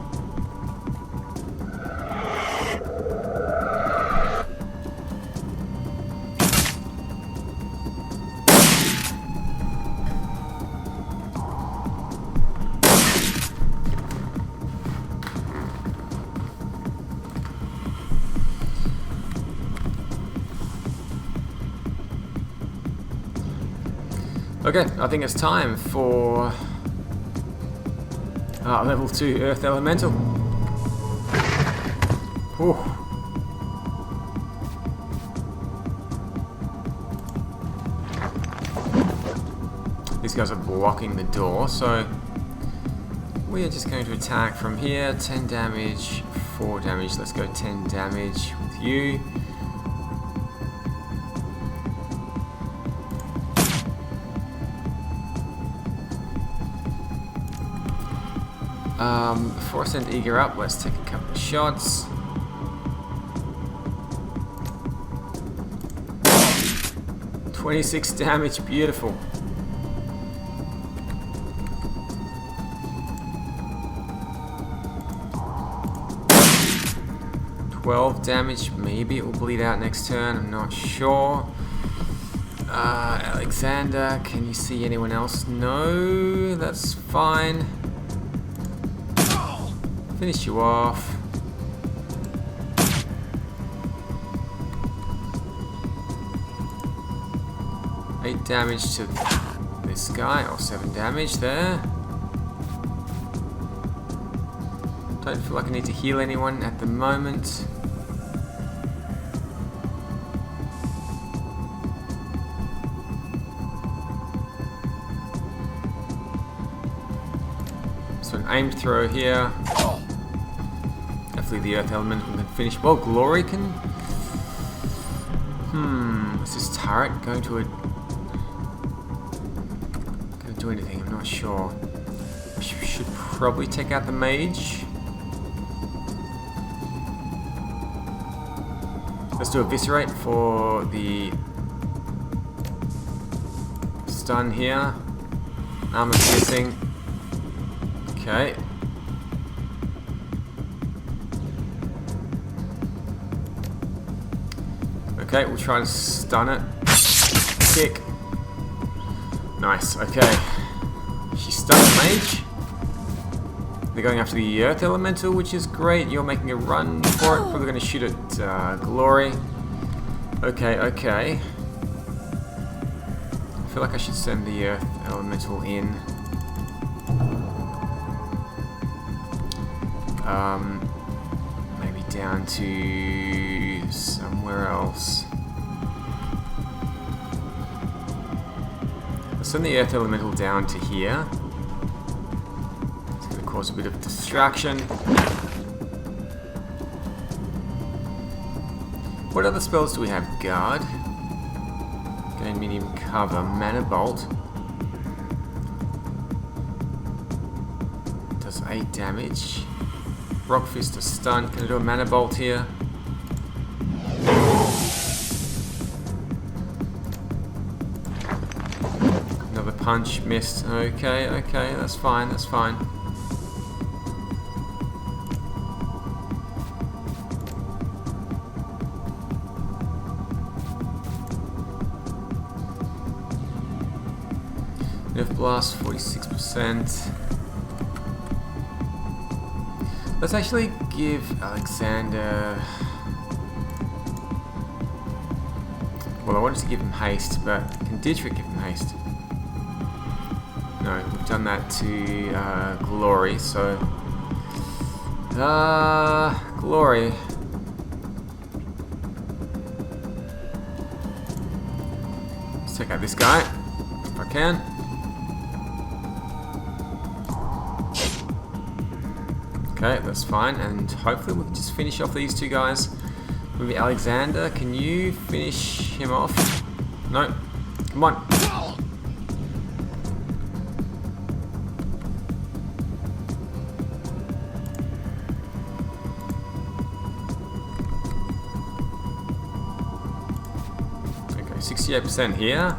Okay, I think it's time for level 2 Earth Elemental. Whew. These guys are blocking the door, so we are just going to attack from here. 10 damage, 4 damage. Let's go 10 damage with you. Before I send Eager up, let's take a couple of shots. $26 damage, beautiful. $12 damage, maybe it will bleed out next turn, I'm not sure. Alexander, can you see anyone else? No, that's fine. Finish you off. Eight damage to this guy, or 7 damage there. Don't feel like I need to heal anyone at the moment. So aimed throw here. Hopefully the earth elemental can finish. Well, glory can... is this turret going to do anything? I'm not sure. Should probably take out the mage. Let's do eviscerate for the stun here. Armor piercing. Okay. Okay, we'll try to stun it. Kick. Nice, okay. She stunned the mage. They're going after the earth elemental, which is great. You're making a run for it. Probably going to shoot at glory. Okay, okay. I feel like I should send the earth elemental in. Maybe down to somewhere else. I'll send the earth elemental down to here. It's going to cause a bit of distraction. What other spells do we have? Guard. Gain medium cover. Mana Bolt. Does 8 damage. Rock Fist to stun. Can I do a Mana Bolt here? Another punch. Missed. Okay, okay. That's fine. That's fine. Nerf Blast, 46%. Let's actually give Alexander... Well, I wanted to give him haste, but can Dietrich give him haste? No, we've done that to Glory, so... Glory. Let's take out this guy, if I can. Okay, that's fine, and hopefully we can just finish off these two guys. Maybe Alexander, can you finish him off? No, come on. Okay, 68% here.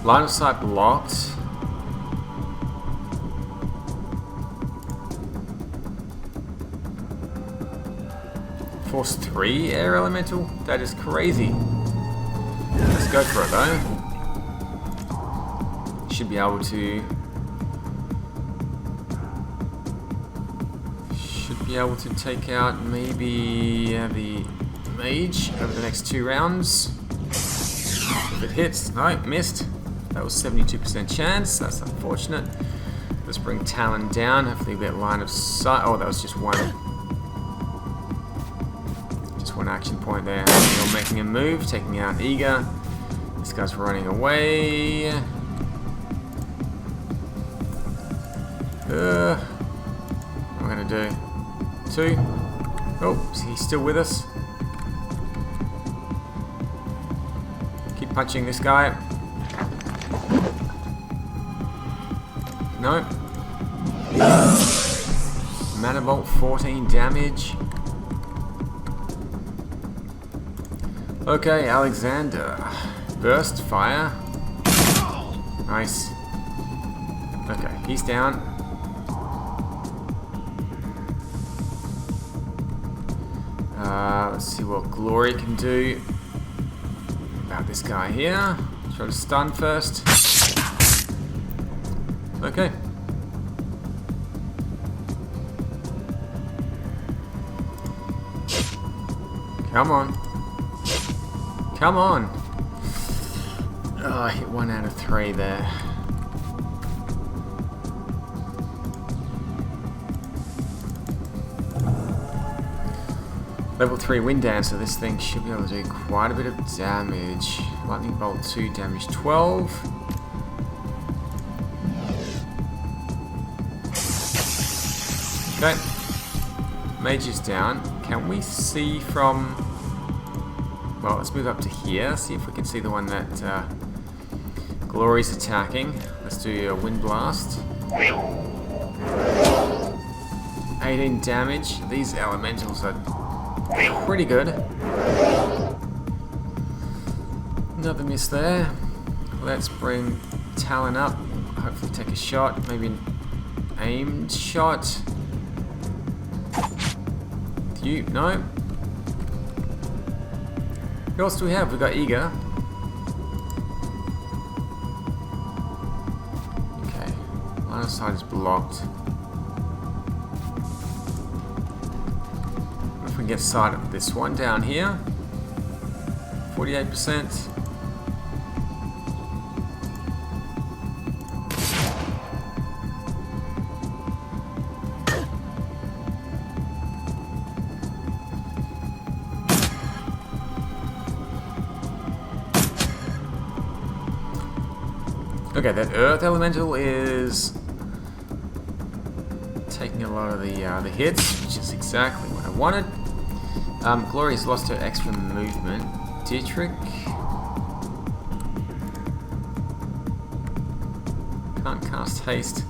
Line of sight blocked. Force 3 air elemental? That is crazy. Let's go for it though. Should be able to... Should be able to take out maybe the mage over the next 2 rounds. If it hits, no, missed. That was 72% chance. That's unfortunate. Let's bring Talon down. Hopefully we get line of sight. Oh, that was just one action point there. You're making a move, taking out Eager. This guy's running away. What am I gonna do? 2. Oh, he's still with us. Keep punching this guy. No. Mana Bolt, 14 damage. Okay, Alexander. Burst, fire. Nice. Okay, he's down. Let's see what Glory can do about this guy here. Try to stun first. Okay. Come on. Come on. Oh, I hit 1 out of 3 there. Level 3 Wind Dancer. This thing should be able to do quite a bit of damage. Lightning Bolt 2, damage 12. Okay. Mage is down. Can we see from... Well, let's move up to here. See if we can see the one that Glory's attacking. Let's do a Wind Blast. 18 damage. These elementals are pretty good. Another miss there. Let's bring Talon up. Hopefully take a shot. Maybe an aimed shot. You? No. Who else do we have? We've got Eager. Okay. Line of sight is blocked. If we can get sight of this one down here. 48%. Okay, that Earth Elemental is taking a lot of the hits, which is exactly what I wanted. Glory's lost her extra movement. Dietrich can't cast haste.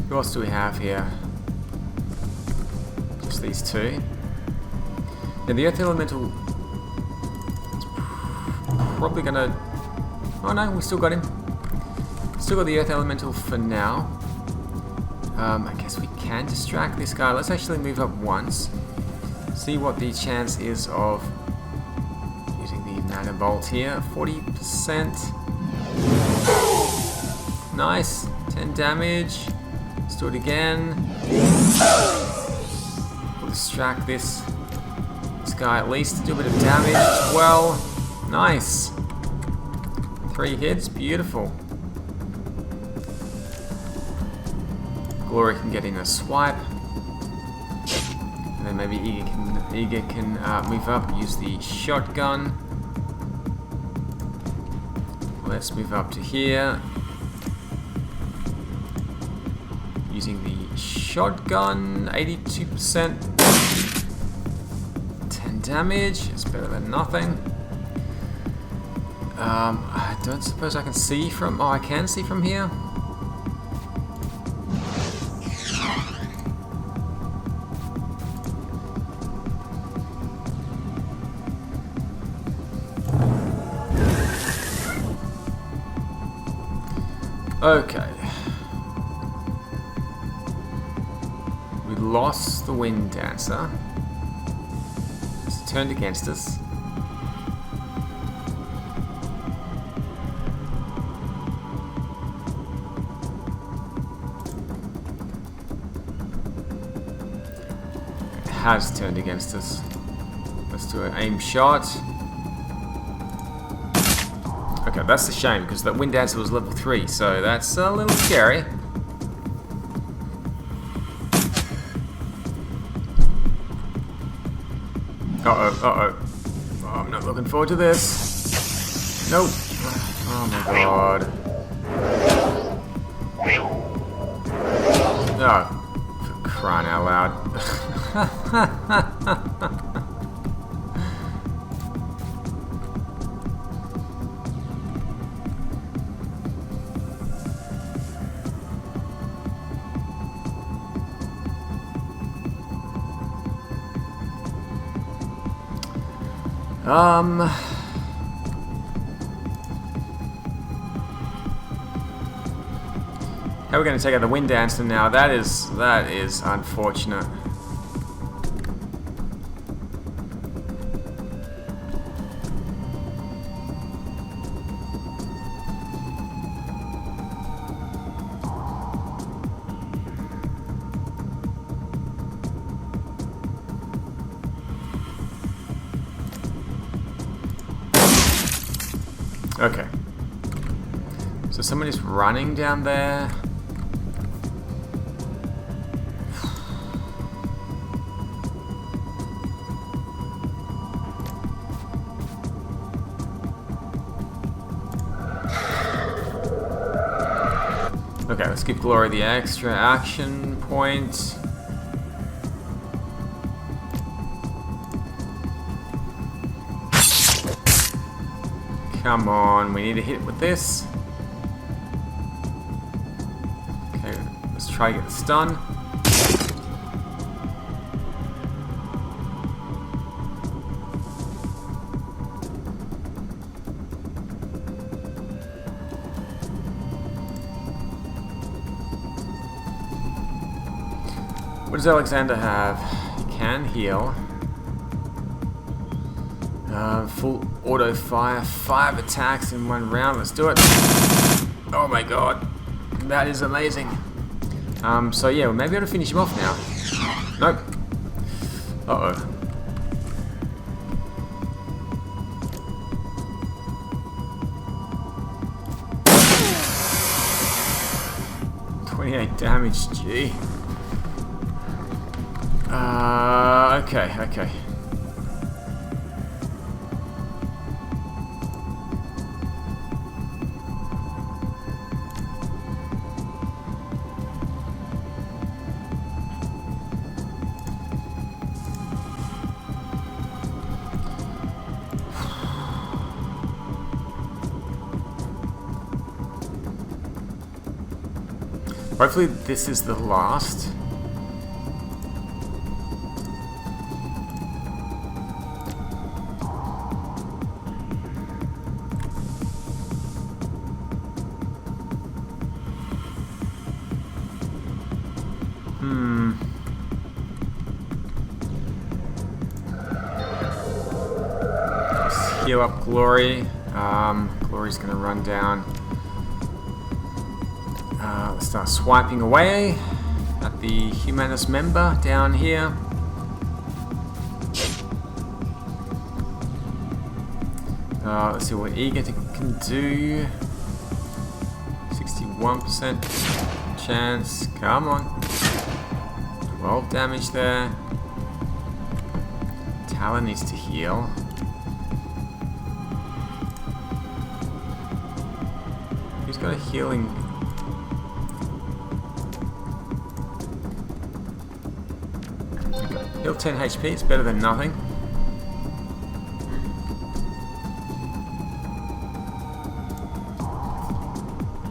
Who else do we have here? Just these two. Now the Earth Elemental is probably gonna... Oh no, we still got him. Still got the Earth Elemental for now. I guess we can distract this guy. Let's actually move up once. See what the chance is of using the Mana Bolt here. 40%. Nice. 10 damage. Let's do it again. We'll distract this guy at least to do a bit of damage as well. Nice. 3 hits. Beautiful. Glory can get in a swipe. And then maybe Eager can move up, use the shotgun. Let's move up to here. Using the shotgun, 82%. 10 damage, it's better than nothing. I don't suppose I can see from... Oh, I can see from here. Okay. We lost the Wind Dancer. It's turned against us. It has turned against us. Let's do an aim shot. Okay, that's a shame because that Wind Dancer was level 3, so that's a little scary. Uh-oh, uh-oh. Oh, I'm not looking forward to this. Nope. Oh my god. Oh, for crying out loud. How are we going to take out the Wind Dancer now? That is unfortunate. Okay. So someone is running down there. Okay, let's give Glory the extra action point. Come on, we need to hit it with this. Okay, let's try to get the stun. What does Alexander have? He can heal. Full auto fire, 5 attacks in 1 round. Let's do it. Oh my god, that is amazing. So yeah, we may be able to finish him off now. Nope. Uh-oh. $28 damage, gee. Okay. Hopefully this is the last. Let's heal up Glory. Glory's gonna run down. Let's start swiping away at the Humanist member down here. Let's see what Eager can do. 61% chance. Come on. 12 damage there. Talon needs to heal. Who's got a healing? Heal 10 HP, it's better than nothing.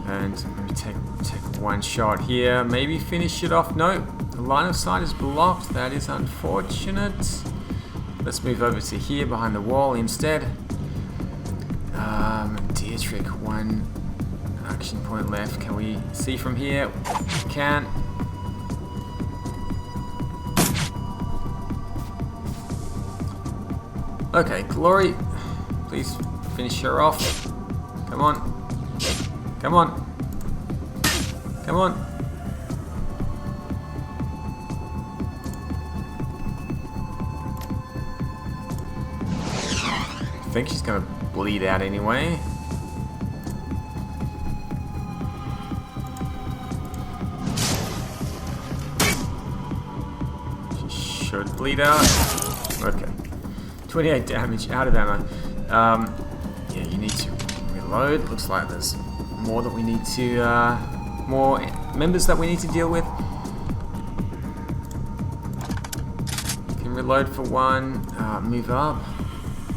And maybe take one shot here, maybe finish it off. No, the line of sight is blocked, that is unfortunate. Let's move over to here behind the wall instead. Dietrich, 1 action point left. Can we see from here? We can. Okay, Glory, please finish her off. Come on. Come on. Come on. I think she's gonna bleed out anyway. She should bleed out. Okay. 28 damage, out of ammo. Yeah, you need to reload. Looks like there's more that we need to, more members that we need to deal with. Can reload for 1, move up.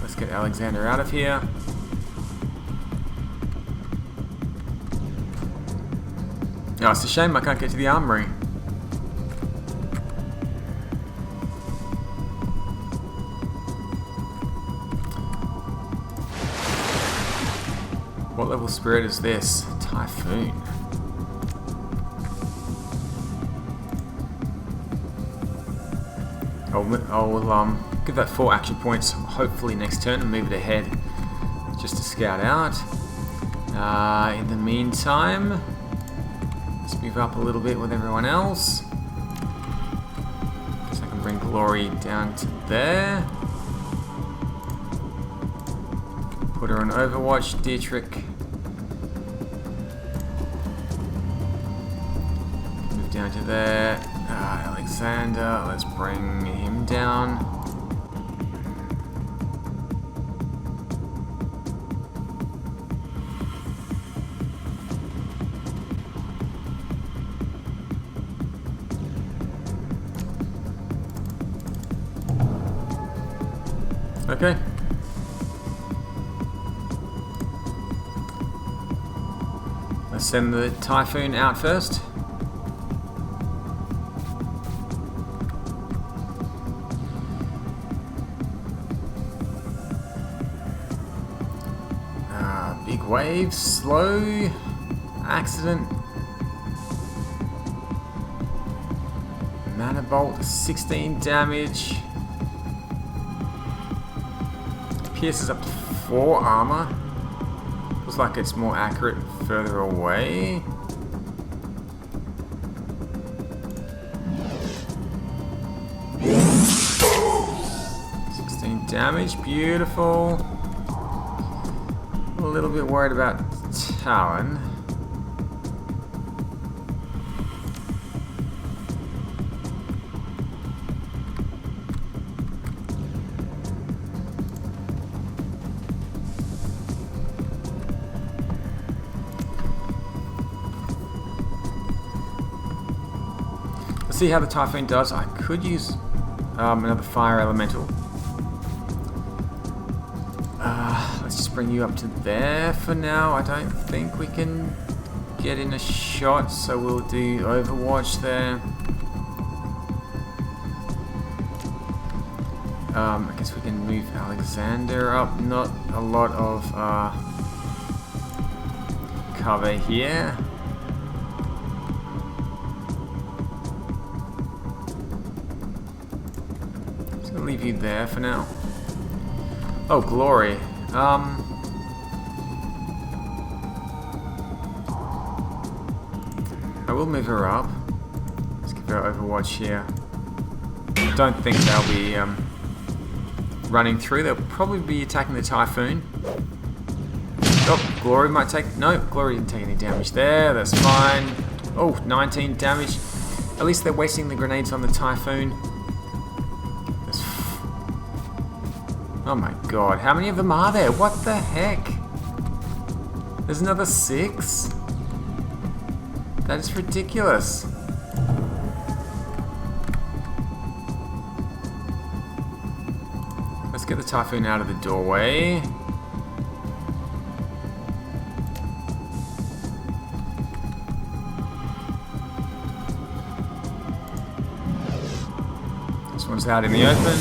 Let's get Alexander out of here. Oh, it's a shame I can't get to the armory. What level spirit is this? Typhoon. I'll give that 4 action points hopefully next turn and move it ahead just to scout out. In the meantime, let's move up a little bit with everyone else. Guess I can bring Glory down to there. Put her on Overwatch, Dietrich. Move down to there. Alexander, let's bring him down. Okay. Let's send the Typhoon out first. Big waves, slow, accident. Mana Bolt, 16 damage. Pierces up to 4 armor. Looks like it's more accurate further away. Damage, beautiful. A little bit worried about Talon. Let's see how the Typhoon does. I could use another fire elemental. Let's just bring you up to there for now. I don't think we can get in a shot, so we'll do Overwatch there. I guess we can move Alexander up. Not a lot of cover here. Just gonna leave you there for now. Oh, Glory. I will move her up. Let's give her Overwatch here. Don't think they'll be running through. They'll probably be attacking the Typhoon. Oh, Glory might take... No, Glory didn't take any damage there. That's fine. Oh, 19 damage. At least they're wasting the grenades on the Typhoon. Oh my god, how many of them are there? What the heck? There's another 6? That is ridiculous. Let's get the Typhoon out of the doorway. This one's out in the open.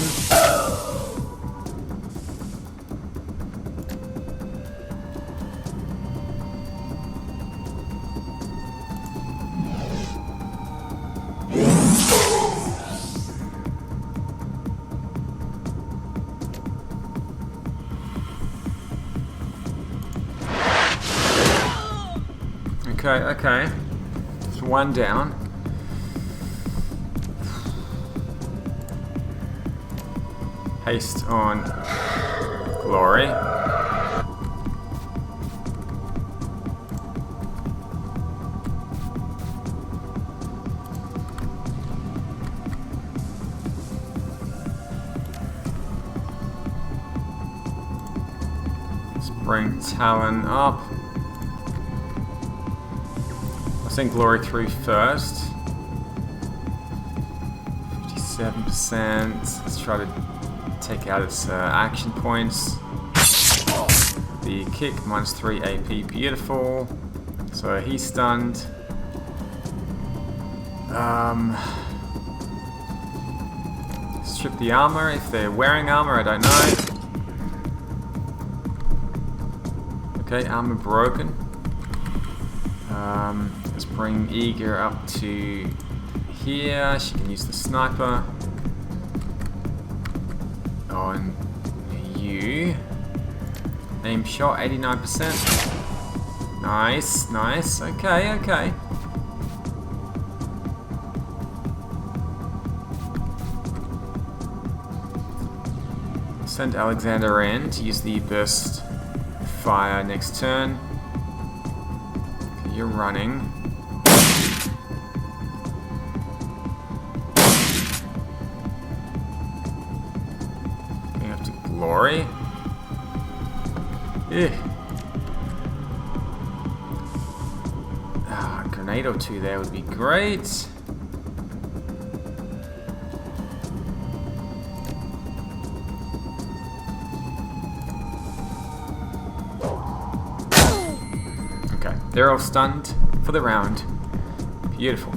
Okay. It's one down. Haste on Glory. Let's bring Talon up. Send Glory through first. 57%. Let's try to take out its action points. The kick, -3 AP, beautiful. So he's stunned. Strip the armor if they're wearing armor, I don't know. Okay, armor broken. Let's bring Eager up to here. She can use the sniper on you. Aim shot, 89%. Nice. Okay. Send Alexander in to use the burst fire next turn. Okay, you're running. Going up to Glory. Yeah. Ah, a grenade or two there would be great. Okay, they're all stunned for the round. Beautiful.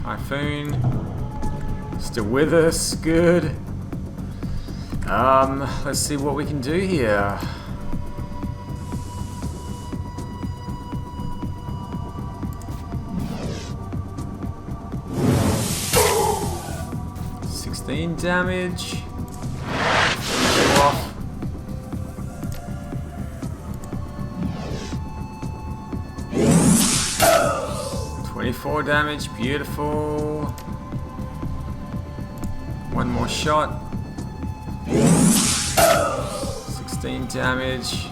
Typhoon. Still with us, good. Let's see what we can do here. Damage. Off. 24 damage, beautiful. One more shot. 16 damage.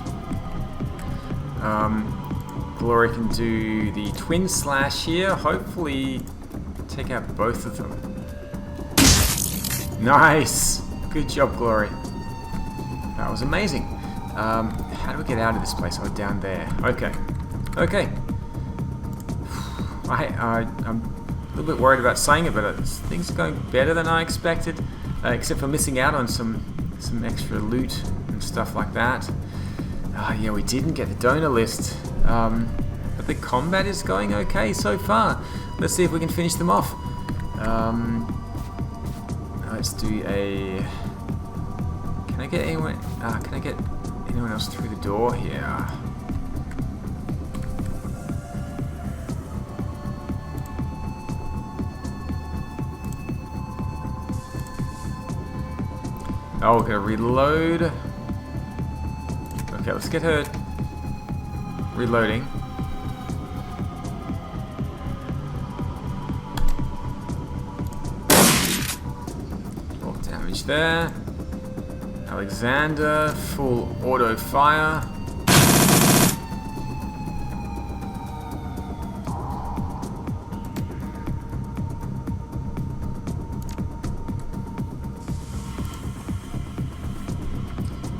Glory can do the twin slash here. Hopefully take out both of them. Nice! Good job, Glory. That was amazing. How do we get out of this place? Oh, down there. Okay. Okay. I'm a little bit worried about saying it, but things are going better than I expected. Except for missing out on some extra loot and stuff like that. Yeah, we didn't get the donor list. But the combat is going okay so far. Let's see if we can finish them off. Let's do a... Can I get anyone... can I get anyone else through the door here? Oh, we're gonna reload. Okay, let's get her reloading. Damage there. Alexander, full auto fire.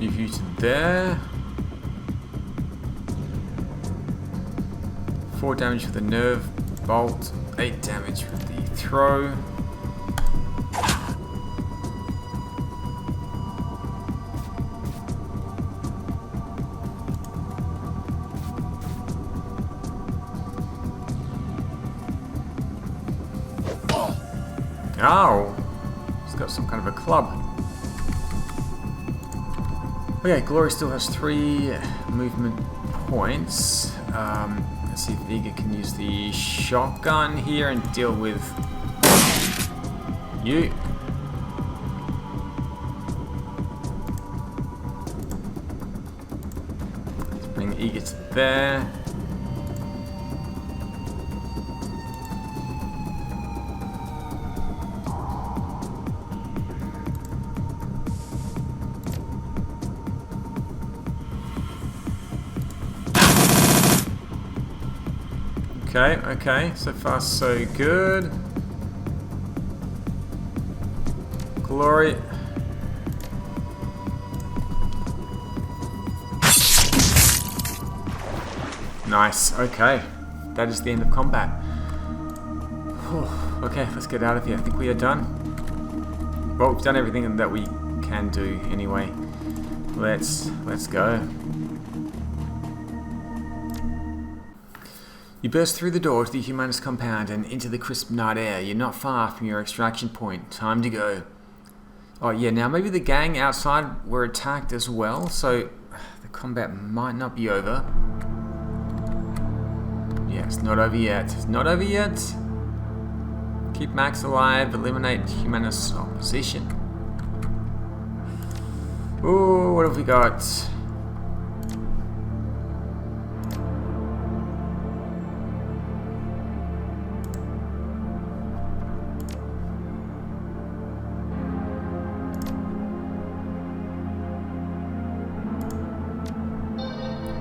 Move you to there. 4 damage with the nerve bolt, 8 damage with the throw. Oh, it's got some kind of a club. Okay, Glory still has 3 movement points. Let's see if Eager can use the shotgun here and deal with you. Let's bring Eager to there. Okay, so far so good. Glory. Nice, okay. That is the end of combat. Okay, let's get out of here. I think we are done. Well, we've done everything that we can do anyway. Let's go. You burst through the door to the Humanist compound and into the crisp night air. You're not far from your extraction point. Time to go. Oh yeah, now maybe the gang outside were attacked as well, so the combat might not be over. Yeah, it's not over yet. It's not over yet. Keep Max alive. Eliminate Humanist opposition. Ooh, what have we got?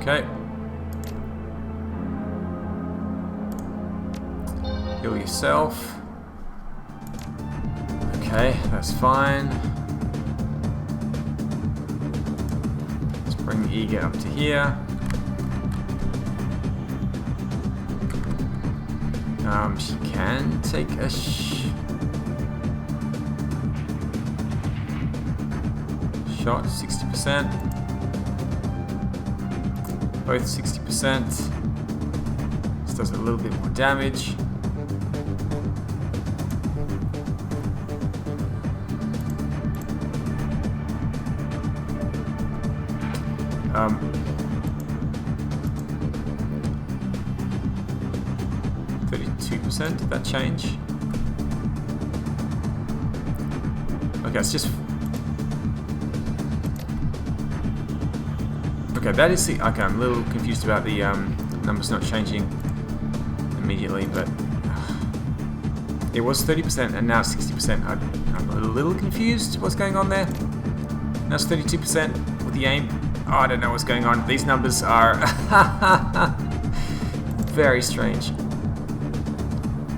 Okay. Heal yourself. Okay, that's fine. Let's bring Eager up to here. She can take a shot, 60%. Both 60%. This does a little bit more damage. Um, 32%, did that change? Okay, it's just... Okay, that is the... Okay, I'm a little confused about the numbers not changing immediately, but... It was 30% and now it's 60%. I'm a little confused what's going on there. Now it's 32% with the aim. Oh, I don't know what's going on. These numbers are... very strange.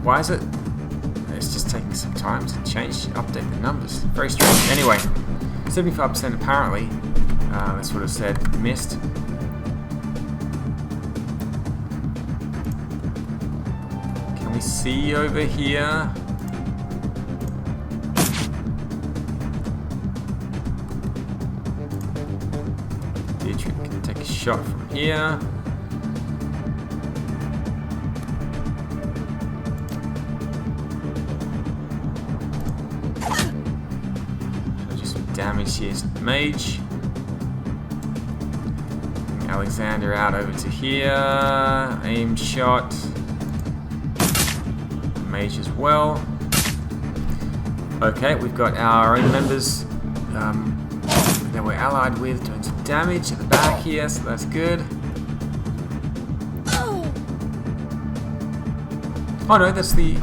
Why is it? It's just taking some time to update the numbers. Very strange. Anyway, 75% apparently. That's what it said. Missed. Can we see over here? Dietrich can take a shot from here. Damage here to the mage. Bring Alexander out over to here. Aim shot. Mage as well. Okay, we've got our own members that we're allied with doing some damage at the back here, so that's good. Oh no, that's the...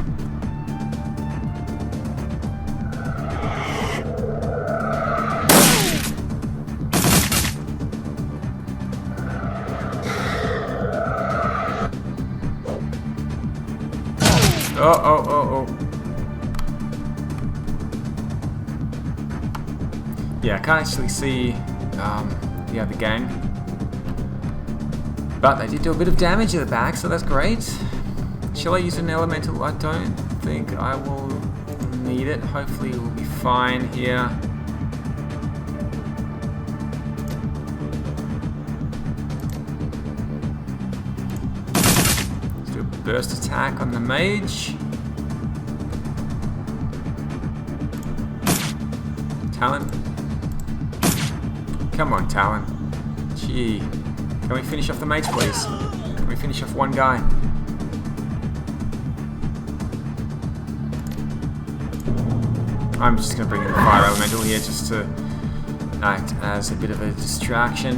Oh. Yeah, I can't actually see the other gang. But they did do a bit of damage at the back, so that's great. Shall I use an elemental? I don't think I will need it. Hopefully we'll be fine here. Let's do a burst attack on the mage. Talon. Come on, Talon. Gee. Can we finish off the mage, please? Can we finish off one guy? I'm just going to bring in the fire elemental here just to act as a bit of a distraction.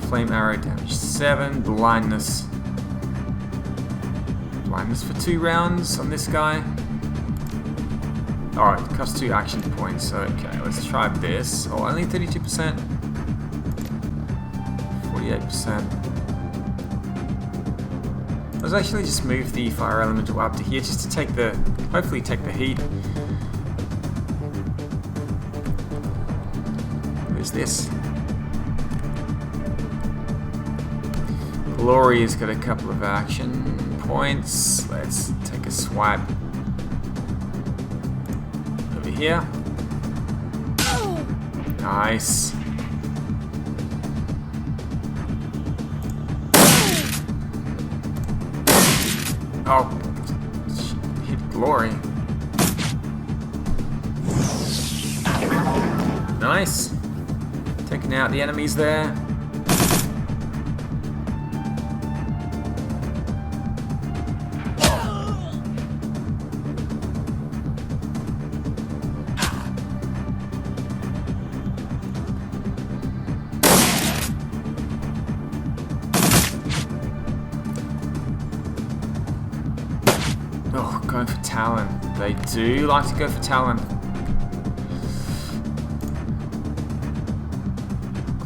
Flame arrow damage 7. Blindness. Blindness for 2 rounds on this guy. Alright, costs 2 action points. Okay, let's try this. Oh, only 32%. 48%. Let's actually just move the fire elemental up to here just to take the, hopefully take the heat. Who's this? Glory's got a couple of action points. Let's take a swipe over here. Nice. Oh, hit Glory. Nice. Taking out the enemies there. Oh, going for Talon. They do like to go for Talon.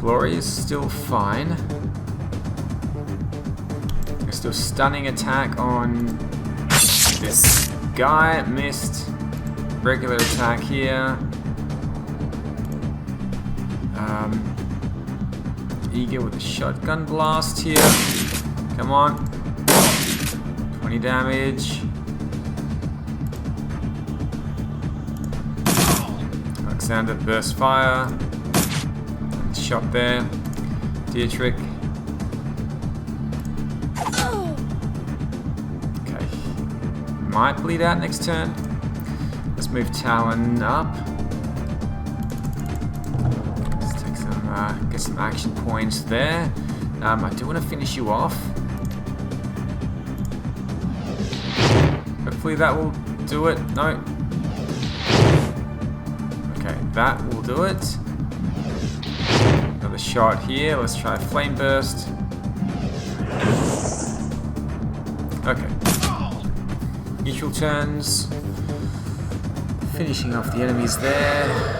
Glory is still fine. There's still stunning attack on this guy. Missed. Regular attack here. Eager with the shotgun blast here. Come on. 20 damage. Alexander burst fire. Shot there. Dietrich. Okay. Might bleed out next turn. Let's move Talon up. Let's take some, get some action points there. I do want to finish you off. Hopefully that will do it. No. Okay, that will do it. Another shot here. Let's try a flame burst. Okay. Neutral turns. Finishing off the enemies there.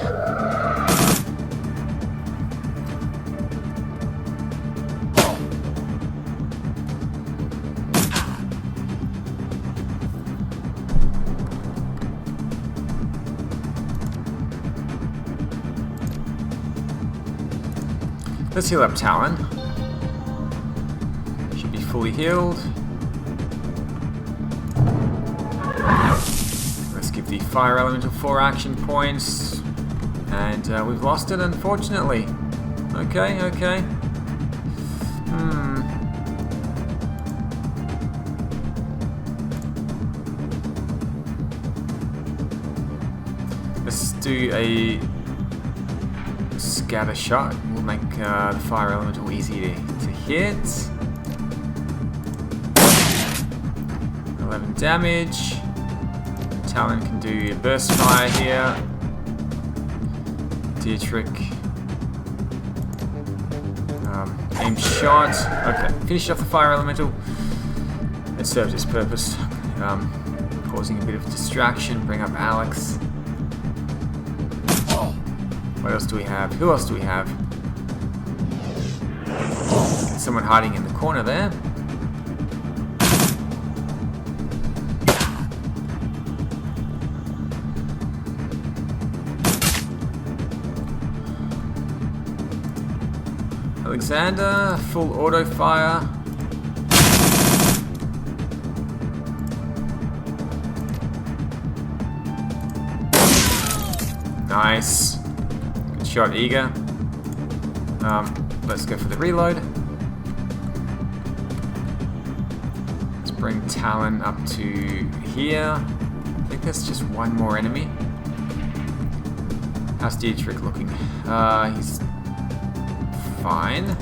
Let's heal up Talon. Should be fully healed. Let's give the fire elemental 4 action points. And we've lost it, unfortunately. Okay, okay. Let's do a scatter shot. Will make the fire elemental easy to hit. 11 damage. Talon can do a burst fire here. Dietrich. Aim shot. Okay, finish off the fire elemental. It served its purpose. Causing a bit of distraction. Bring up Alex. What else do we have? Who else do we have? Someone hiding in the corner there. Alexander, full auto fire. Nice. Good shot, Eager. Let's go for the reload. Let's bring Talon up to here. I think there's just one more enemy. How's Dietrich looking? He's fine.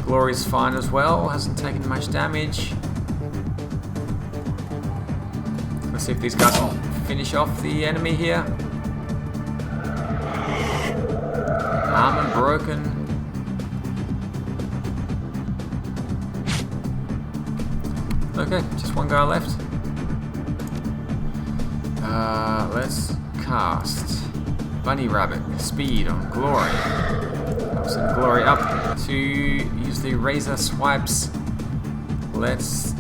Glory's fine as well, hasn't taken much damage. Let's see if these guys can finish off the enemy here. Armor broken. Okay, just one guy left. Let's cast Bunny Rabbit speed on Glory. I'll send Glory up to use the razor swipes. Let's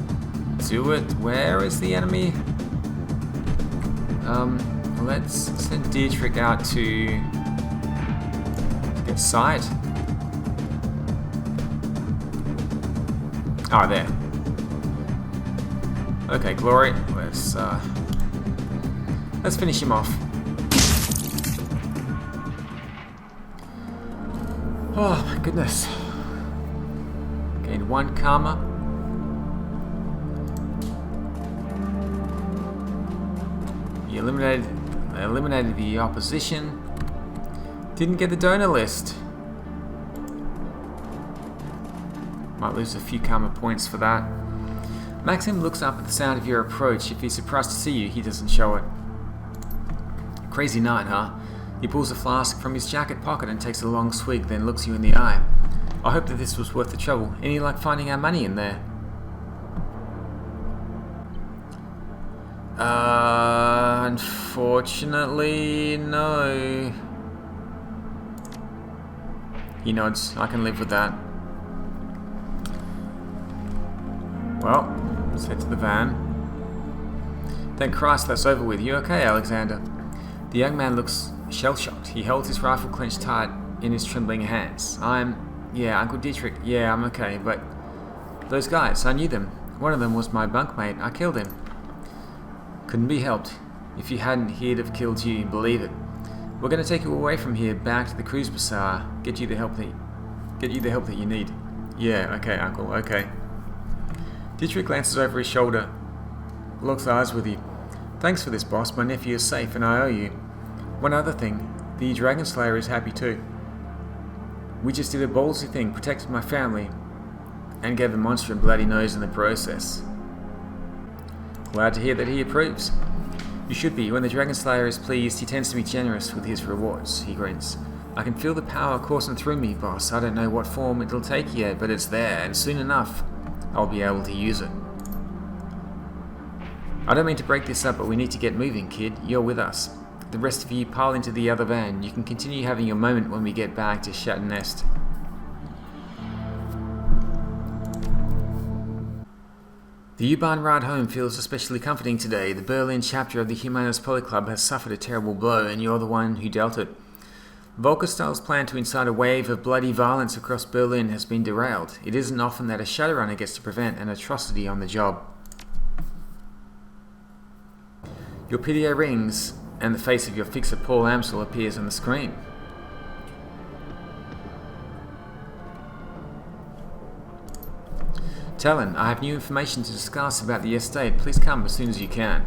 do it. Where is the enemy? Let's send Dietrich out to get sight. Oh, there. Okay, Glory. Let's finish him off. Oh my goodness. Gained 1 karma. You eliminated the opposition. Didn't get the donor list. Might lose a few karma points for that. Maxim looks up at the sound of your approach. If he's surprised to see you, he doesn't show it. Crazy night, huh? He pulls a flask from his jacket pocket and takes a long swig, then looks you in the eye. I hope that this was worth the trouble. Any luck finding our money in there? Unfortunately, no. He nods. I can live with that. Well, let's head to the van. Thank Christ that's over with. You okay, Alexander? The young man looks shell-shocked. He holds his rifle clenched tight in his trembling hands. Yeah, Uncle Dietrich. Yeah, I'm okay, but those guys, I knew them. One of them was my bunkmate. I killed him. Couldn't be helped. If you hadn't, he'd have killed you, believe it. We're going to take you away from here, back to the cruise bazaar. Get you the help that you need. Yeah, okay, Uncle, okay. Dietrich glances over his shoulder, locks eyes with you. Thanks for this, boss. My nephew is safe, and I owe you. One other thing, the Dragon Slayer is happy too. We just did a ballsy thing, protected my family, and gave the monster a bloody nose in the process. Glad to hear that he approves. You should be. When the Dragon Slayer is pleased, he tends to be generous with his rewards. He grins. I can feel the power coursing through me, boss. I don't know what form it'll take yet, but it's there, and soon enough, I'll be able to use it. I don't mean to break this up, but we need to get moving, kid. You're with us. The rest of you pile into the other van. You can continue having your moment when we get back to Shatnest. The U-Bahn ride home feels especially comforting today. The Berlin chapter of the Humanist Polyclub has suffered a terrible blow, and you're the one who dealt it. Volkerstal's plan to incite a wave of bloody violence across Berlin has been derailed. It isn't often that a Shadowrunner gets to prevent an atrocity on the job. Your PDA rings, and the face of your fixer Paul Amsel appears on the screen. Talon, I have new information to discuss about the estate. Please come as soon as you can.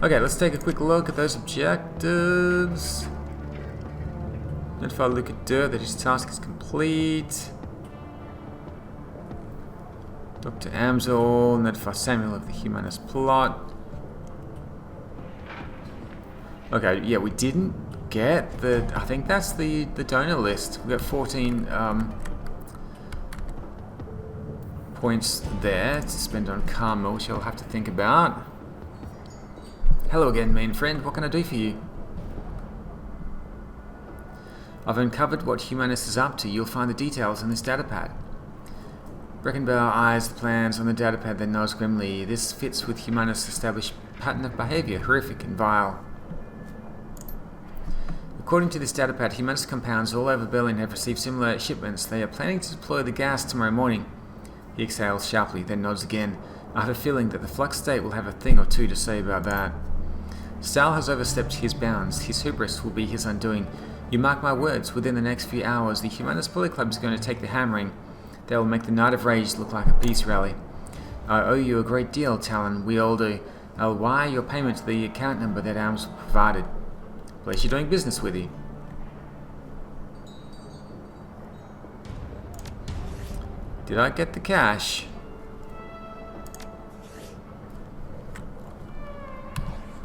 Okay, let's take a quick look at those objectives. Notify Luca Durr that his task is complete. Dr. Amsel, notify Samuel of the Humanist plot. Okay, yeah, we didn't get the... I think that's the donor list. We've got 14 points there to spend on karma, which I'll have to think about. Hello again, main friend. What can I do for you? I've uncovered what Humanist is up to. You'll find the details in this datapad. Breckenbauer eyes the plans on the datapad, then nods grimly. This fits with Humanist's established pattern of behavior, horrific and vile. According to this datapad, Humanist compounds all over Berlin have received similar shipments. They are planning to deploy the gas tomorrow morning. He exhales sharply, then nods again. I have a feeling that the Flux State will have a thing or two to say about that. Stahl has overstepped his bounds. His hubris will be his undoing. You mark my words, within the next few hours, the Humanist Polyclub is going to take the hammering. They will make the Night of Rage look like a peace rally. I owe you a great deal, Talon. We all do. I'll wire your payment to the account number that Amsel provided. Pleasure doing business with you. Did I get the cash?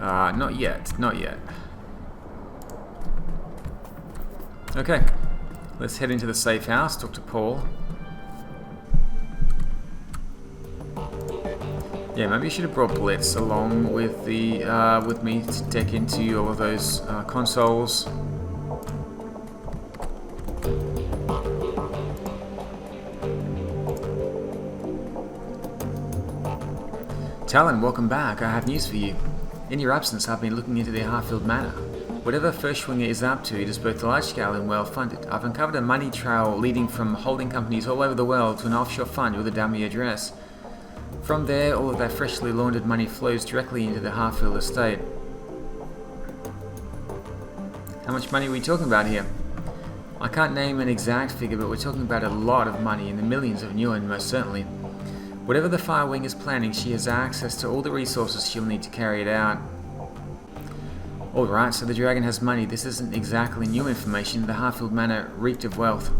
Not yet. Not yet. Okay. Let's head into the safe house, talk to Paul. Yeah, maybe I should have brought Blitz along with the with me to deck into all of those consoles. Talon, welcome back. I have news for you. In your absence, I've been looking into the Harfield Manor. Whatever Furschwinger is up to, it is both large-scale and well-funded. I've uncovered a money trail leading from holding companies all over the world to an offshore fund with a dummy address. From there, all of that freshly laundered money flows directly into the Harfield estate. How much money are we talking about here? I can't name an exact figure, but we're talking about a lot of money, in the millions of yuan, most certainly. Whatever the Firewing is planning, she has access to all the resources she'll need to carry it out. Alright, so the dragon has money. This isn't exactly new information. The Harfield Manor reeked of wealth.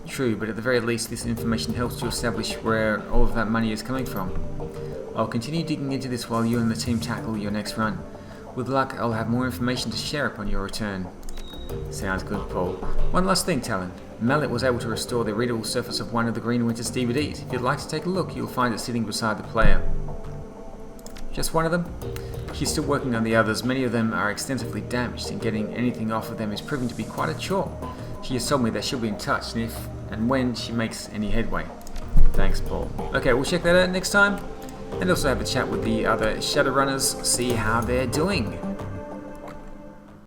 True, but at the very least this information helps to establish where all of that money is coming from. I'll continue digging into this while you and the team tackle your next run. With luck, I'll have more information to share upon your return. Sounds good, Paul. One last thing, Talon. Mallet was able to restore the readable surface of one of the Green Winters DVDs. If you'd like to take a look, you'll find it sitting beside the player. Just one of them? She's still working on the others. Many of them are extensively damaged, and getting anything off of them is proving to be quite a chore. She just told me that she'll be in touch if and when she makes any headway. Thanks, Paul. Okay, we'll check that out next time, and also have a chat with the other Shadowrunners, see how they're doing.